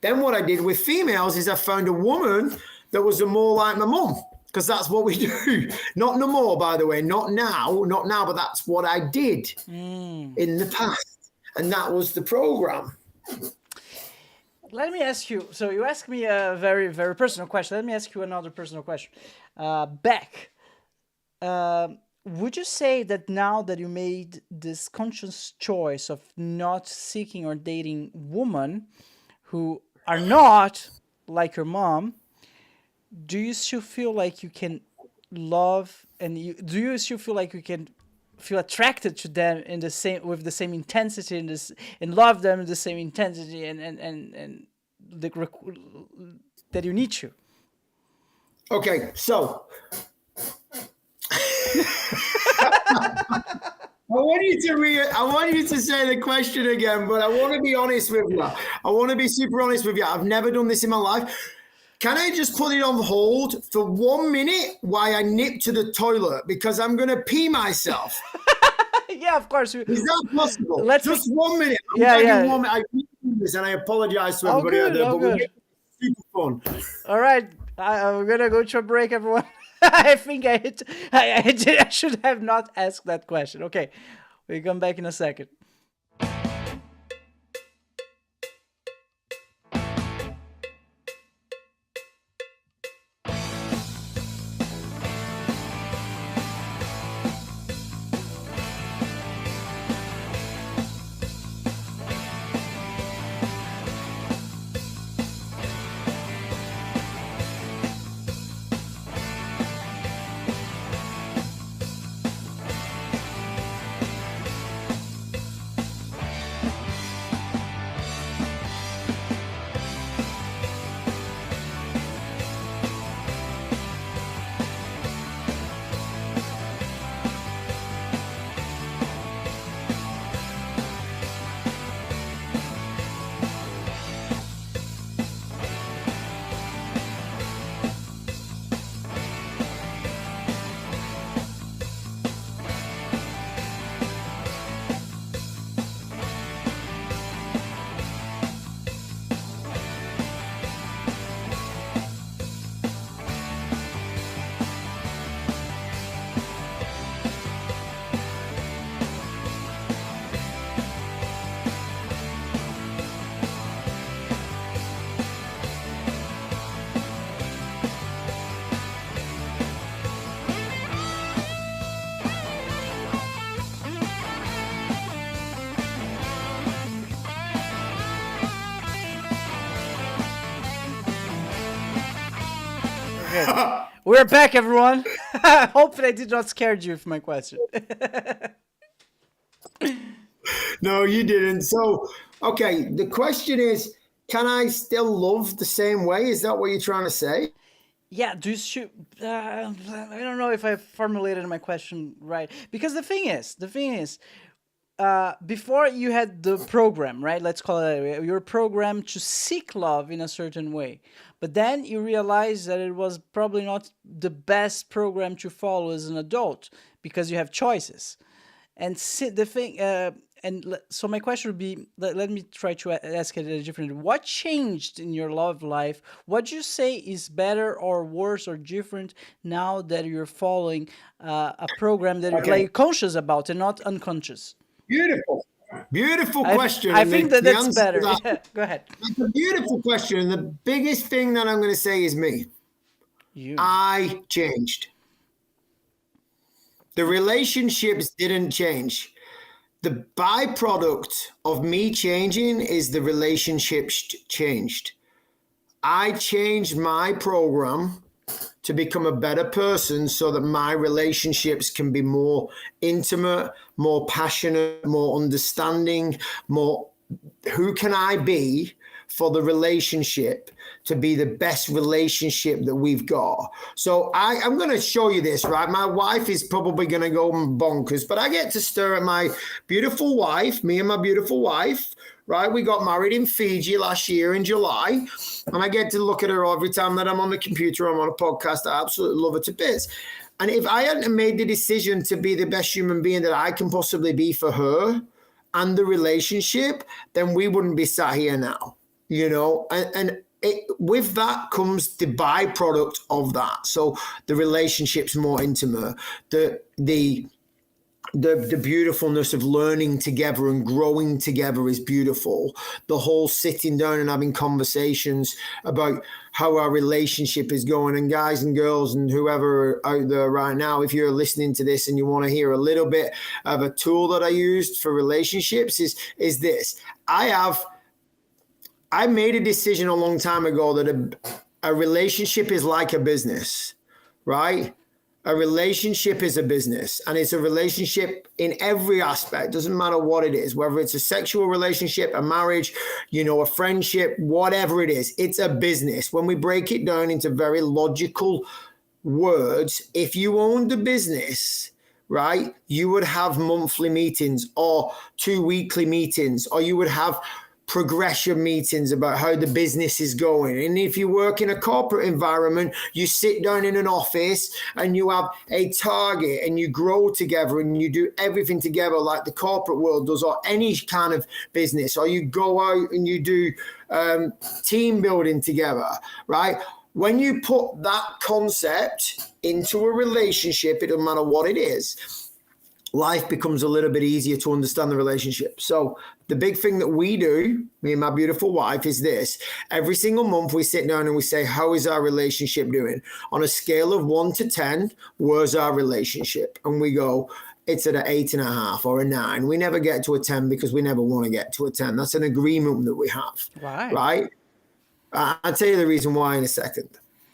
Then what I did with females is I found a woman that was more like my mum, because that's what we do. Not no more, by the way. Not now, but that's what I did in the past. And that was the program. Let me ask you, so you asked me a very, very personal question. Let me ask you another personal question. Beck, would you say that now that you made this conscious choice of not seeking or dating women who are not like your mom, do you still feel like you can love do you still feel like you can feel attracted to them in the same with the same intensity and love them in the same intensity and that you need to? Okay, so I want you to say the question again, but I want to be honest with you. I want to be super honest with you. I've never done this in my life. Can I just put it on hold for 1 minute while I nip to the toilet, because I'm going to pee myself? Yeah, of course. Is that possible? Just 1 minute. Yeah. 1 minute. I do this, and I apologize to everybody out there, but we're making it super fun. All right, I'm gonna go to a break, everyone. I think I should have not asked that question. Okay, we come back in a second. We're back, everyone. Hopefully I did not scare you with my question. No, you didn't. So, okay, the question is, can I still love the same way? Is that what you're trying to say? Yeah, I don't know if I formulated my question right. Because the thing is, before you had the program, right? Let's call it your program to seek love in a certain way. But then you realize that it was probably not the best program to follow as an adult because you have choices. And so my question would be, let me try to ask it a different way. What changed in your love life? What do you say is better or worse or different now that you're following a program that you're like conscious about and not unconscious? Beautiful. Beautiful I, question. I and think the that's answer to better. that- Yeah, go ahead. It's a beautiful question. And the biggest thing that I'm going to say is me. You. I changed. The relationships didn't change. The byproduct of me changing is the relationships changed. I changed my program to become a better person so that my relationships can be more intimate, more passionate, more understanding, more who can I be for the relationship to be the best relationship that we've got. So I'm going to show you this, right? My wife is probably going to go bonkers, but I get to stare at my beautiful wife, me and my beautiful wife, right? We got married in Fiji last year in July, and I get to look at her every time that I'm on the computer, I'm on a podcast. I absolutely love her to bits. And if I hadn't made the decision to be the best human being that I can possibly be for her and the relationship, then we wouldn't be sat here now, you know? And with that comes the byproduct of that. So the relationship's more intimate, the beautifulness of learning together and growing together is beautiful. The whole sitting down and having conversations about how our relationship is going. And guys and girls and whoever out there right now, if you're listening to this and you want to hear a little bit of a tool that I used for relationships is this. I made a decision a long time ago that a relationship is like a business, right? A relationship is a business, and it's a relationship in every aspect. Doesn't matter what it is, whether it's a sexual relationship, a marriage, you know, a friendship, whatever it is, it's a business. When we break it down into very logical words, if you owned a business, right, you would have monthly meetings or 2 weekly meetings, or you would have progression meetings about how the business is going. And if you work in a corporate environment, you sit down in an office and you have a target and you grow together and you do everything together like the corporate world does, or any kind of business, or you go out and you do team building together, right? When you put that concept into a relationship, it doesn't matter what it is, life becomes a little bit easier to understand the relationship. So the big thing that we do, me and my beautiful wife, is this. Every single month we sit down and we say, how is our relationship doing? On a scale of 1 to 10, where's our relationship? And we go, it's at an 8.5 or a 9. We never get to a 10 because we never want to get to a 10. That's an agreement that we have. Right? I'll tell you the reason why in a second.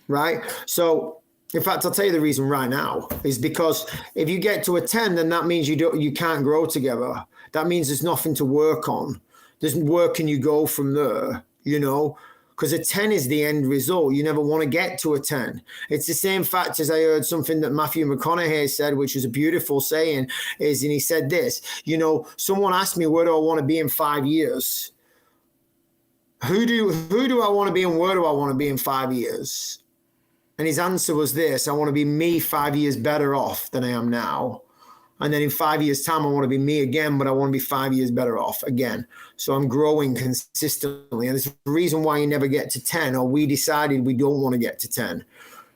Right? So in fact, I'll tell you the reason right now is because if you get to a 10, then that means you can't grow together. That means there's nothing to work on. There's where can you go from there, you know? Because a 10 is the end result. You never want to get to a 10. It's the same fact as I heard something that Matthew McConaughey said, which was a beautiful saying, and he said this, you know, someone asked me, where do I want to be in 5 years? Who do I want to be and where do I want to be in 5 years? And his answer was this: I want to be me 5 years better off than I am now. And then in 5 years' time, I want to be me again, but I want to be 5 years better off again. So I'm growing consistently. And there's a reason why you never get to 10, or we decided we don't want to get to 10,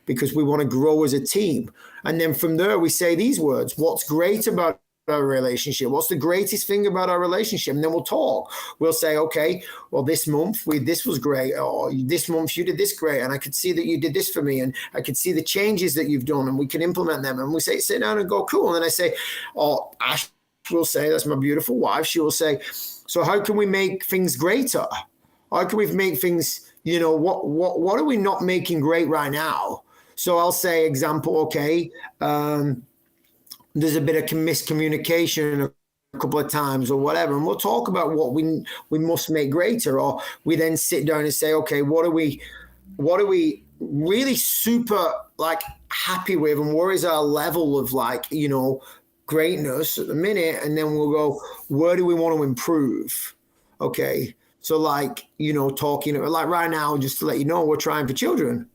because we want to grow as a team. And then from there, we say these words: what's great about our relationship? What's the greatest thing about our relationship? And then we'll talk. We'll say, okay, well, this month this was great, or this month you did this great, and I could see that you did this for me, and I could see the changes that you've done, and we can implement them. And we say, sit down and go, cool. And then I say, oh, Ash will say, that's my beautiful wife. She will say, so how can we make things greater? How can we make things, you know, what are we not making great right now? So I'll say, example, okay, there's a bit of miscommunication a couple of times or whatever, and we'll talk about what we must make greater. Or we then sit down and say, okay, what are we really super like happy with, and where is our level of like, you know, greatness at the minute? And then we'll go, where do we want to improve? Okay, so like, you know, talking like right now, just to let you know, we're trying for children.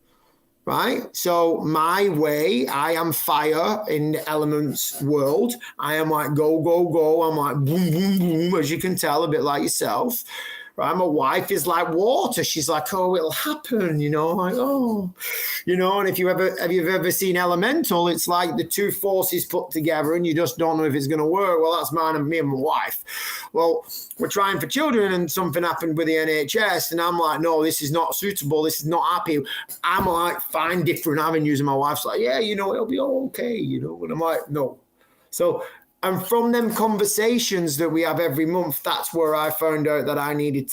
Right. So my way, I am fire in the elements world. I am like, go, go, go. I'm like, boom, boom, boom, as you can tell, a bit like yourself. right? My wife is like water. She's like, oh, it'll happen, you know, like, oh, you know, and if you've ever seen Elemental, it's like the two forces put together and you just don't know if it's going to work. Well, that's mine and me and my wife. Well, we're trying for children and something happened with the NHS and I'm like, no, this is not suitable. This is not happy. I'm like, find different avenues. And my wife's like, yeah, you know, it'll be all okay, you know, and I'm like, no. So, and from them conversations that we have every month, that's where I found out that I needed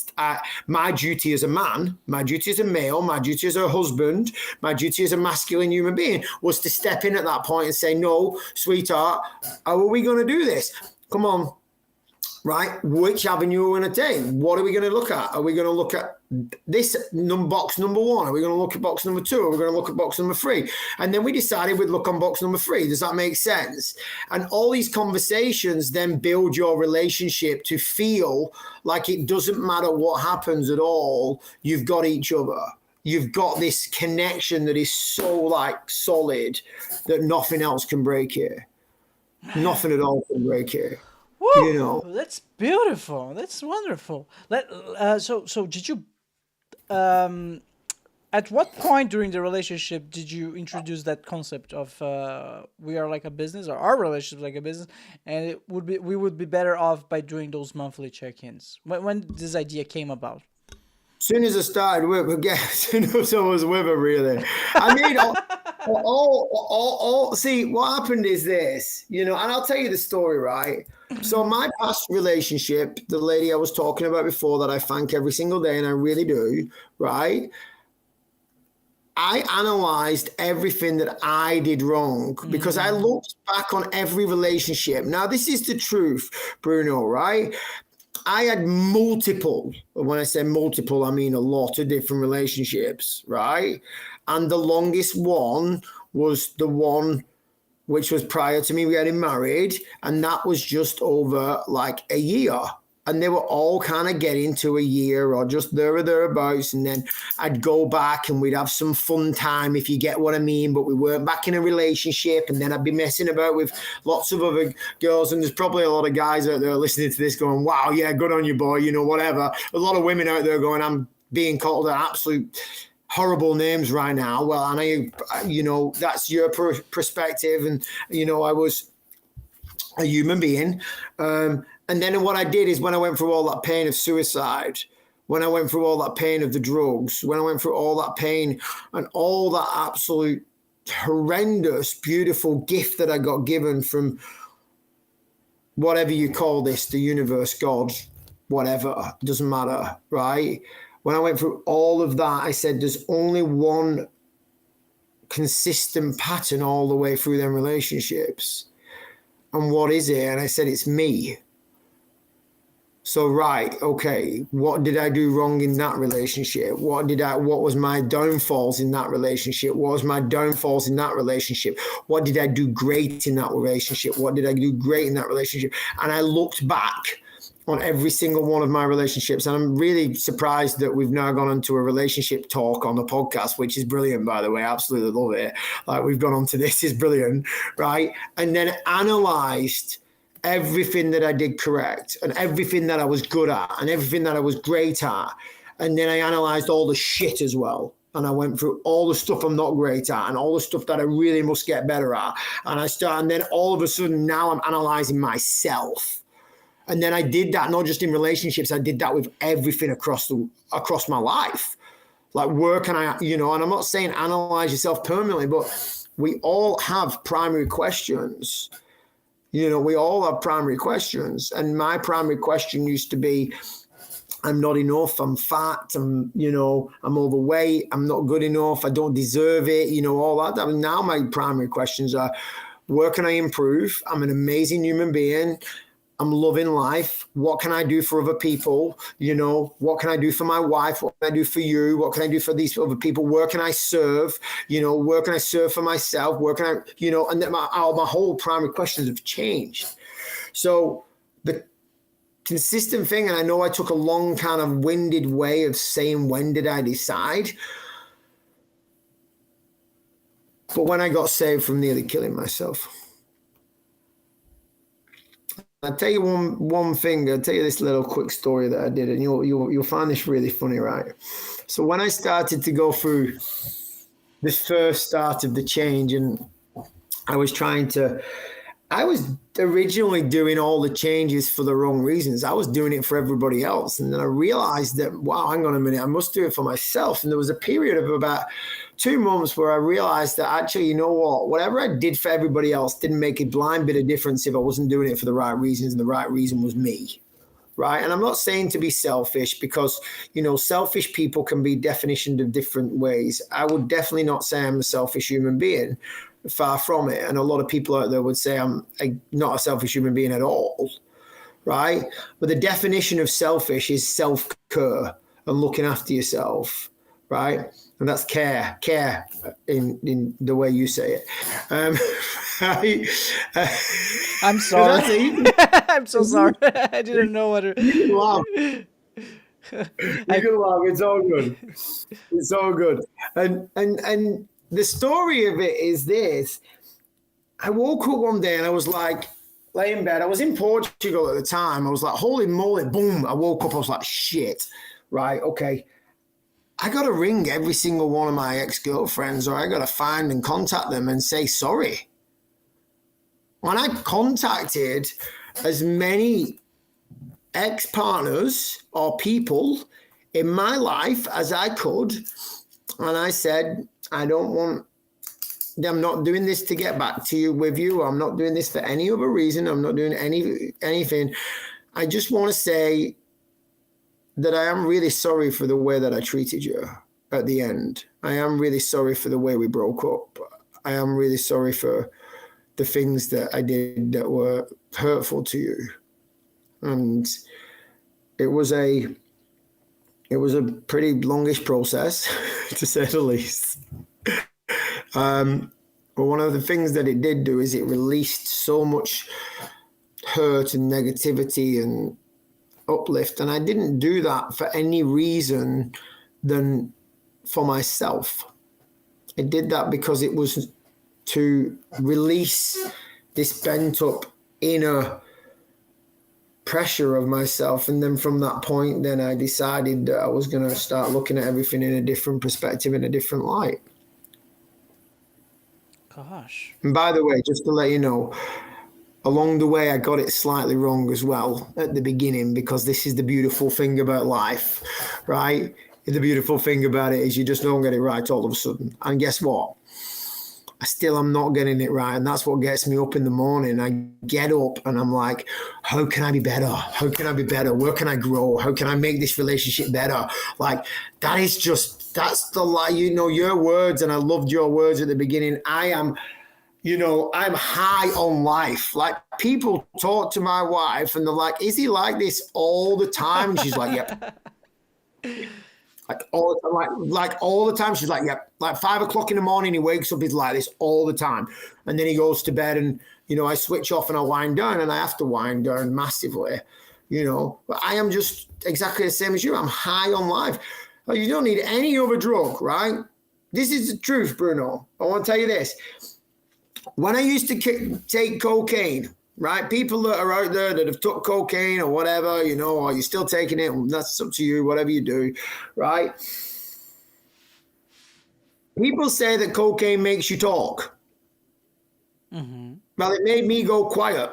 my duty as a man, my duty as a male, my duty as a husband, my duty as a masculine human being was to step in at that point and say, no, sweetheart, how are we going to do this? Come on, right? Which avenue are we going to take? What are we going to look at? Are we going to look at this box number 1? Are we going to look at box number 2? Are we going to look at box number 3? And then we decided we'd look on box number 3. Does that make sense? And all these conversations then build your relationship to feel like it doesn't matter what happens at all. You've got each other. You've got this connection that is so like solid that nothing else can break it. Nothing at all can break it. Woo, you know. That's beautiful. That's wonderful. So did you at what point during the relationship did you introduce that concept of we are like a business, or our relationship is like a business, and we would be better off by doing those monthly check-ins? When this idea came about? As soon as I started with, as soon as I was with her, really. I mean, see, what happened is this, you know, and I'll tell you the story, right? So my past relationship, the lady I was talking about before that I thank every single day, and I really do, right? I analyzed everything that I did wrong because I looked back on every relationship. Now, this is the truth, Bruno, right? I had multiple, when I say multiple, I mean a lot of different relationships, right? And the longest one was the one which was prior to me getting married. And that was just over like a year. And they were all kind of getting to a year or just there or thereabouts. And then I'd go back and we'd have some fun time, if you get what I mean. But we weren't back in a relationship. And then I'd be messing about with lots of other girls. And there's probably a lot of guys out there listening to this going, wow, yeah, good on you, boy, you know, whatever. A lot of women out there going, I'm being called an absolute horrible names right now. Well, I know, you know, that's your perspective. And, you know, I was a human being. And then what I did is when I went through all that pain of suicide, when I went through all that pain of the drugs, when I went through all that pain and all that absolute horrendous, beautiful gift that I got given from whatever you call this, the universe, God, whatever, it doesn't matter, right? When I went through all of that, I said, there's only one consistent pattern all the way through them relationships. And what is it? And I said, it's me. So, right, okay, what did I do wrong in that relationship? What was my downfalls in that relationship? What was my downfalls in that relationship? What did I do great in that relationship? What did I do great in that relationship? And I looked back on every single one of my relationships. And I'm really surprised that we've now gone into a relationship talk on the podcast, which is brilliant, by the way. I absolutely love it. Like, we've gone on to this, is brilliant, right? And then analyzed everything that I did correct and everything that I was good at and everything that I was great at. And then I analyzed all the shit as well. And I went through all the stuff I'm not great at and all the stuff that I really must get better at. And then all of a sudden now I'm analyzing myself. And then I did that not just in relationships, I did that with everything across my life. Like, where can I, you know, and I'm not saying analyze yourself permanently, but we all have primary questions. You know, we all have primary questions. And my primary question used to be, I'm not enough, I'm fat, I'm overweight, I'm not good enough, I don't deserve it, you know, all that. Now my primary questions are, where can I improve? I'm an amazing human being. I'm loving life. What can I do for other people? You know, what can I do for my wife? What can I do for you? What can I do for these other people? Where can I serve? You know, where can I serve for myself? Where can I, you know, and then my whole primary questions have changed. So the consistent thing, and I know I took a long kind of winded way of saying, when did I decide? But when I got saved from nearly killing myself. I'll tell you one thing. I'll tell you this little quick story that I did, and you'll find this really funny, right? So when I started to go through this first start of the change, and I was originally doing all the changes for the wrong reasons. I was doing it for everybody else. And then I realized that, wow, hang on a minute, I must do it for myself. And there was a period of about 2 months where I realized that actually, you know what, whatever I did for everybody else didn't make a blind bit of difference if I wasn't doing it for the right reasons, and the right reason was me. Right. And I'm not saying to be selfish, because, you know, selfish people can be definitioned of different ways. I would definitely not say I'm a selfish human being. Far from it. And a lot of people out there would say I'm not a selfish human being at all. Right. But the definition of selfish is self-care and looking after yourself. Right. And that's care in the way you say it. I'm sorry. I'm so sorry. I didn't know what to... You can laugh. You can laugh. It's all good. It's all good. And the story of it is this. I woke up one day and I was like, lay in bed. I was in Portugal at the time. I was like, holy moly, boom. I woke up. I was like, shit. Right. Okay. I got to ring every single one of my ex-girlfriends, or I got to find and contact them and say sorry. When I contacted as many ex-partners or people in my life as I could, and I said, I'm not doing this to get back to you with you. I'm not doing this for any other reason. I'm not doing anything. I just want to say that I am really sorry for the way that I treated you at the end. I am really sorry for the way we broke up. I am really sorry for the things that I did that were hurtful to you. And it was a pretty longish process, to say the least. But one of the things that it did do is it released so much hurt and negativity and uplift. And I didn't do that for any reason than for myself. I did that because it was to release this pent up inner pressure of myself. And then from that point, then I decided that I was going to start looking at everything in a different perspective, in a different light. Gosh. And by the way, just to let you know, along the way, I got it slightly wrong as well at the beginning, because this is the beautiful thing about life, right? The beautiful thing about it is you just don't get it right all of a sudden. And guess what? I still am not getting it right. And that's what gets me up in the morning. I get up and I'm like, how can I be better? How can I be better? Where can I grow? How can I make this relationship better? Like, that's the lie, you know, your words. And I loved your words at the beginning. I'm high on life. Like, people talk to my wife and they're like, is he like this all the time? And she's like, yep. Like all the time. She's like, yep. Like 5 o'clock in the morning, he wakes up, he's like this all the time. And then he goes to bed and, you know, I switch off and I wind down, and I have to wind down massively, you know. But I am just exactly the same as you. I'm high on life. Like, you don't need any other drug, right? This is the truth, Bruno. I want to tell you this. When I used to take cocaine, right? People that are out there that have took cocaine or whatever, you know, or you're still taking it, that's up to you, whatever you do, right? People say that cocaine makes you talk. Mm-hmm. Well, it made me go quiet.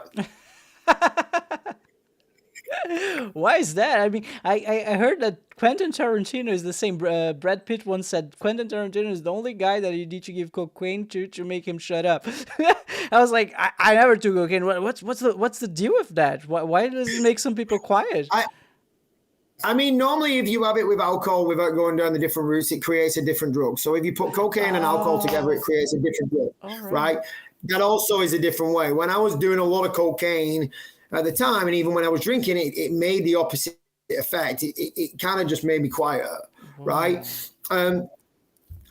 Why is that? I mean, I heard that Quentin Tarantino is the same. Brad Pitt once said Quentin Tarantino is the only guy that you need to give cocaine to make him shut up. I was like, I never took cocaine. What's the deal with that? Why does it make some people quiet? I mean, normally if you have it with alcohol without going down the different routes, it creates a different drug. So if you put cocaine and alcohol together, it creates a different drug, right? That also is a different way. When I was doing a lot of cocaine at the time, and even when I was drinking, it made the opposite effect. It kind of just made me quiet, right? And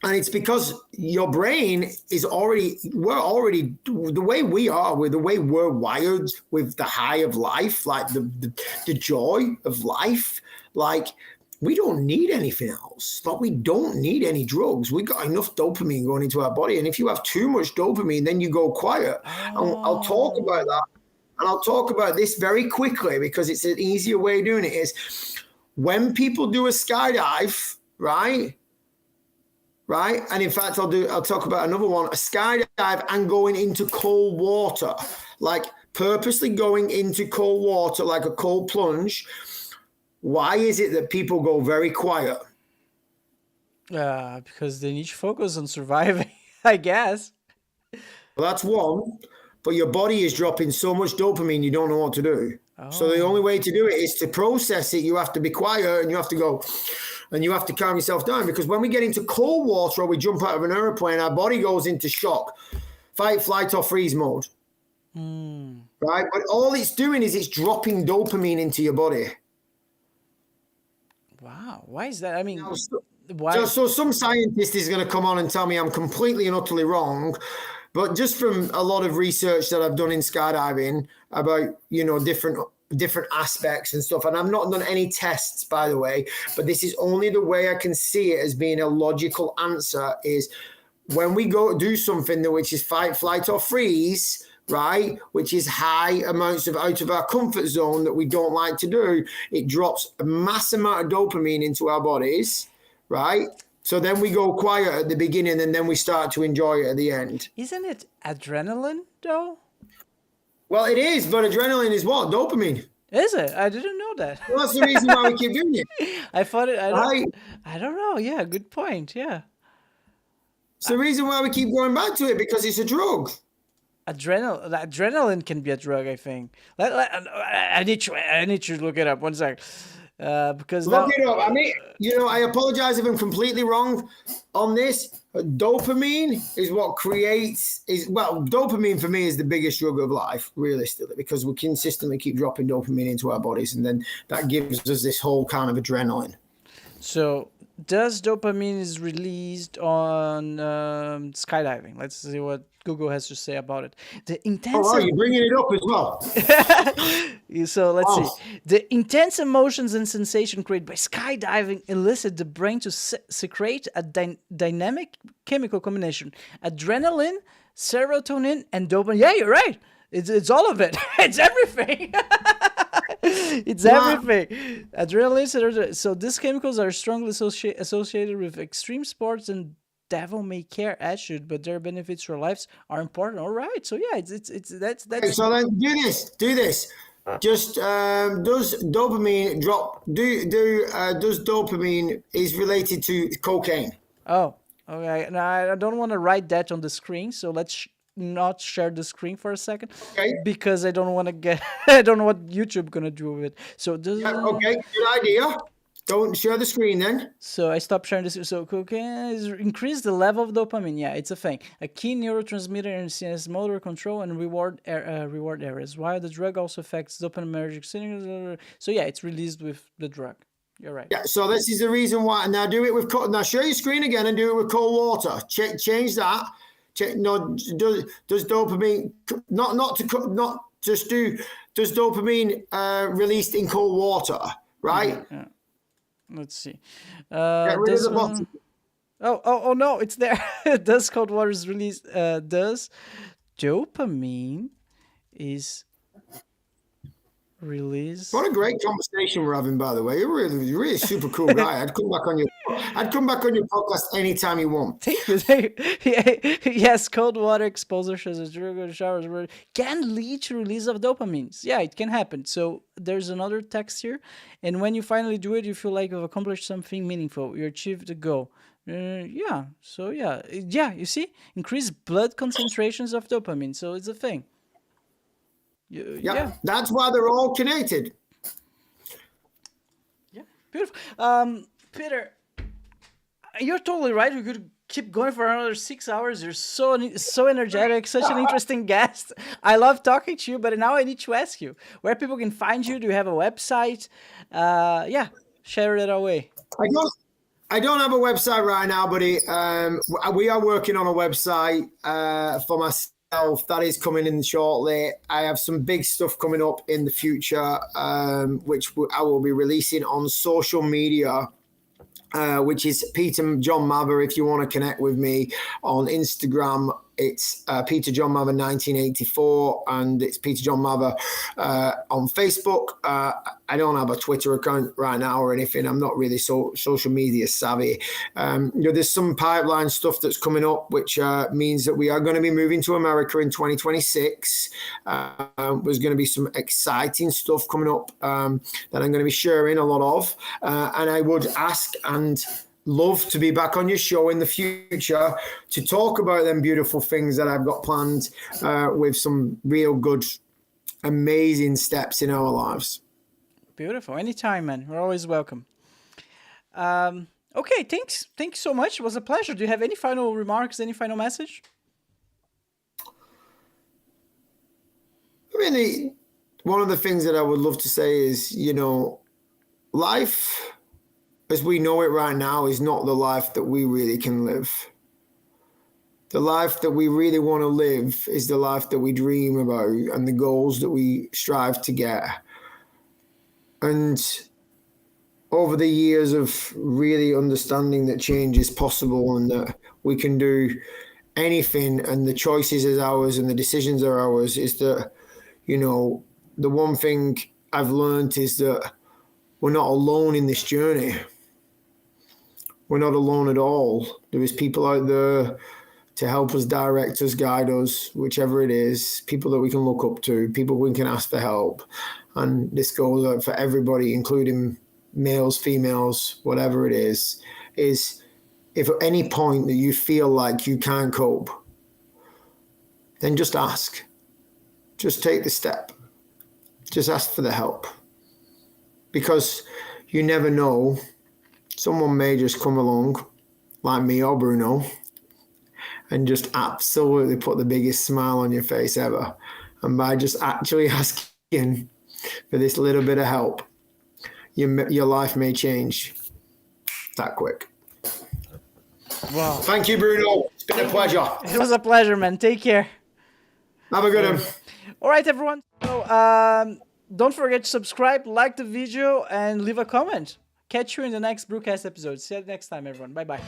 it's because your brain is we're already the way we are, with the way we're wired with the high of life, like the joy of life. Like, we don't need anything else. Like, we don't need any drugs. We got enough dopamine going into our body. And if you have too much dopamine, then you go quiet. I'll talk about that. and I'll talk about this very quickly because it's an easier way of doing it, is when people do a skydive, right? And in fact, I'll talk about another one, a skydive and going into cold water, like purposely going into cold water, like a cold plunge. Why is it that people go very quiet? Because they need to focus on surviving, I guess. Well, that's one, but your body is dropping so much dopamine, you don't know what to do. So the only way to do it is to process it. You have to be quiet and you have to go and you have to calm yourself down, because when we get into cold water or we jump out of an airplane, our body goes into shock, fight, flight, or freeze mode. Right? But all it's doing is it's dropping dopamine into your body. Wow. Why is that? I mean, why? So some scientist is going to come on and tell me I'm completely and utterly wrong. But just from a lot of research that I've done in skydiving about, different aspects and stuff, and I've not done any tests, by the way, but this is only the way I can see it as being a logical answer, is when we go do something which is fight, flight, or freeze, right, which is high amounts of out of our comfort zone that we don't like to do, it drops a mass amount of dopamine into our bodies, right? So then we go quiet at the beginning and then we start to enjoy it at the end. Isn't it adrenaline, though? Well, it is, but adrenaline is what? Dopamine. Is it? I didn't know that. Well, that's the reason why we keep doing it. I thought it. I don't know. Yeah, good point. Yeah. It's the reason why we keep going back to it, because it's a drug. Adrenaline can be a drug, I think. I need to look it up. One sec. Because look it up. I mean, I apologize if I'm completely wrong on this. Dopamine is what dopamine for me is the biggest drug of life, realistically, because we consistently keep dropping dopamine into our bodies, and then that gives us this whole kind of adrenaline. So, does dopamine is released on skydiving? Let's see what Google has to say about it. The intense. Oh, you're bringing it up as well. So let's see. The intense emotions and sensation created by skydiving elicit the brain to secrete a dynamic chemical combination: adrenaline, serotonin, and dopamine. Yeah, you're right. It's all of it. It's everything. It's everything. Adrenaline, serotonin. So these chemicals are strongly associated with extreme sports and devil may care attitude, but their benefits for lives are important. All right. So yeah, that's. Okay, so then do this. Just does dopamine drop? Does dopamine is related to cocaine? Oh, okay. Now I don't want to write that on the screen, so let's not share the screen for a second, okay? Because I don't want to get. I don't know what YouTube gonna do with it. So does. Yeah, okay, good idea. Don't share the screen then. So I stopped sharing this. So cocaine is increase the level of dopamine. Yeah, it's a thing. A key neurotransmitter in CNS motor control and reward areas. While the drug also affects dopaminergic signals. So yeah, it's released with the drug. You're right. Yeah. So this is the reason why. Now do it with now share your screen again and do it with cold water. Change that. No, does dopamine does dopamine released in cold water, right? Yeah. Let's see. Get rid of the bottom. Oh no, it's there. Does cold water is released? Does dopamine is released? What a great conversation we're having, by the way. You're really super cool guy. I'd come back on your podcast anytime you want. Thank you. Yes, cold water exposure showers can lead to release of dopamines. Yeah, it can happen. So there's another text here, and when you finally do it, you feel like you've accomplished something meaningful. You achieved the goal. Yeah. So yeah. You see, increased blood concentrations of dopamine. So it's a thing. Yeah, that's why they're all connected. Yeah, beautiful. Peter, you're totally right. We could keep going for another 6 hours. You're so energetic, such an interesting guest. I love talking to you, but now I need to ask you where people can find you. Do you have a website? Share it away. I don't have a website right now, buddy. We are working on a website for myself. That is coming in shortly. I have some big stuff coming up in the future, which I will be releasing on social media, which is Peter John Mather. If you want to connect with me on Instagram It's Peter John Mather 1984, and it's Peter John Mather on Facebook. I don't have a Twitter account right now or anything. I'm not really social media savvy. There's some pipeline stuff that's coming up, which means that we are going to be moving to America in 2026. There's going to be some exciting stuff coming up that I'm going to be sharing a lot of. And I would ask and love to be back on your show in the future to talk about them beautiful things that I've got planned with some real good, amazing steps in our lives. Beautiful. Anytime, man. We're always welcome. Okay, thanks. Thanks so much. It was a pleasure. Do you have any final remarks, any final message? I mean, one of the things that I would love to say is, life as we know it right now is not the life that we really can live. The life that we really want to live is the life that we dream about and the goals that we strive to get. And over the years of really understanding that change is possible and that we can do anything and the choices is ours and the decisions are ours, is that, the one thing I've learned is that we're not alone in this journey. We're not alone at all. There is people out there to help us, direct us, guide us, whichever it is, people that we can look up to, people we can ask for help. And this goes out for everybody, including males, females, whatever it is if at any point that you feel like you can't cope, then just ask. Just take the step. Just ask for the help. Because you never know, someone may just come along, like me or Bruno, and just absolutely put the biggest smile on your face ever. And by just actually asking for this little bit of help, your life may change that quick. Wow. Thank you, Bruno. It's been a pleasure. It was a pleasure, man. Take care. Have a good one. All right, everyone. So, don't forget to subscribe, like the video, and leave a comment. Catch you in the next Brewcast episode. See you next time, everyone. Bye-bye.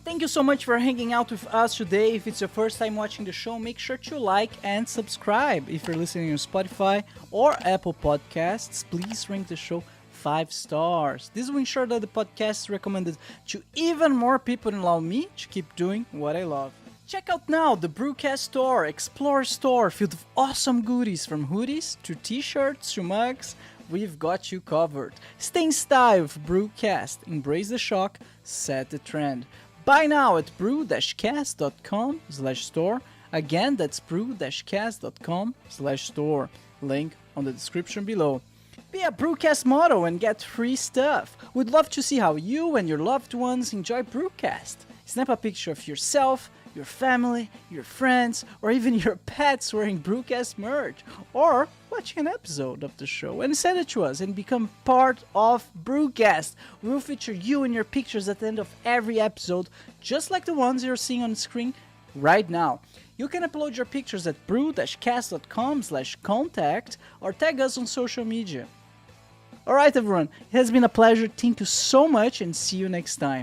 Thank you so much for hanging out with us today. If it's your first time watching the show, make sure to like and subscribe. If you're listening on Spotify or Apple Podcasts, please rank the show 5 stars. This will ensure that the podcast is recommended to even more people and allow me to keep doing what I love. Check out now the Brewcast store, Explore store, filled with awesome goodies from hoodies to t-shirts to mugs. We've got you covered. Stay in style with Brewcast. Embrace the shock, set the trend. Buy now at brew-cast.com/store. Again, that's brew-cast.com/store. Link on the description below. Be a Brewcast model and get free stuff. We'd love to see how you and your loved ones enjoy Brewcast. Snap a picture of yourself, your family, your friends, or even your pets wearing Brewcast merch, or watching an episode of the show and send it to us and become part of Brewcast. We'll feature you and your pictures at the end of every episode, just like the ones you're seeing on screen right now. You can upload your pictures at brew-cast.com/contact or tag us on social media. Alright everyone, it has been a pleasure. Thank you so much and see you next time.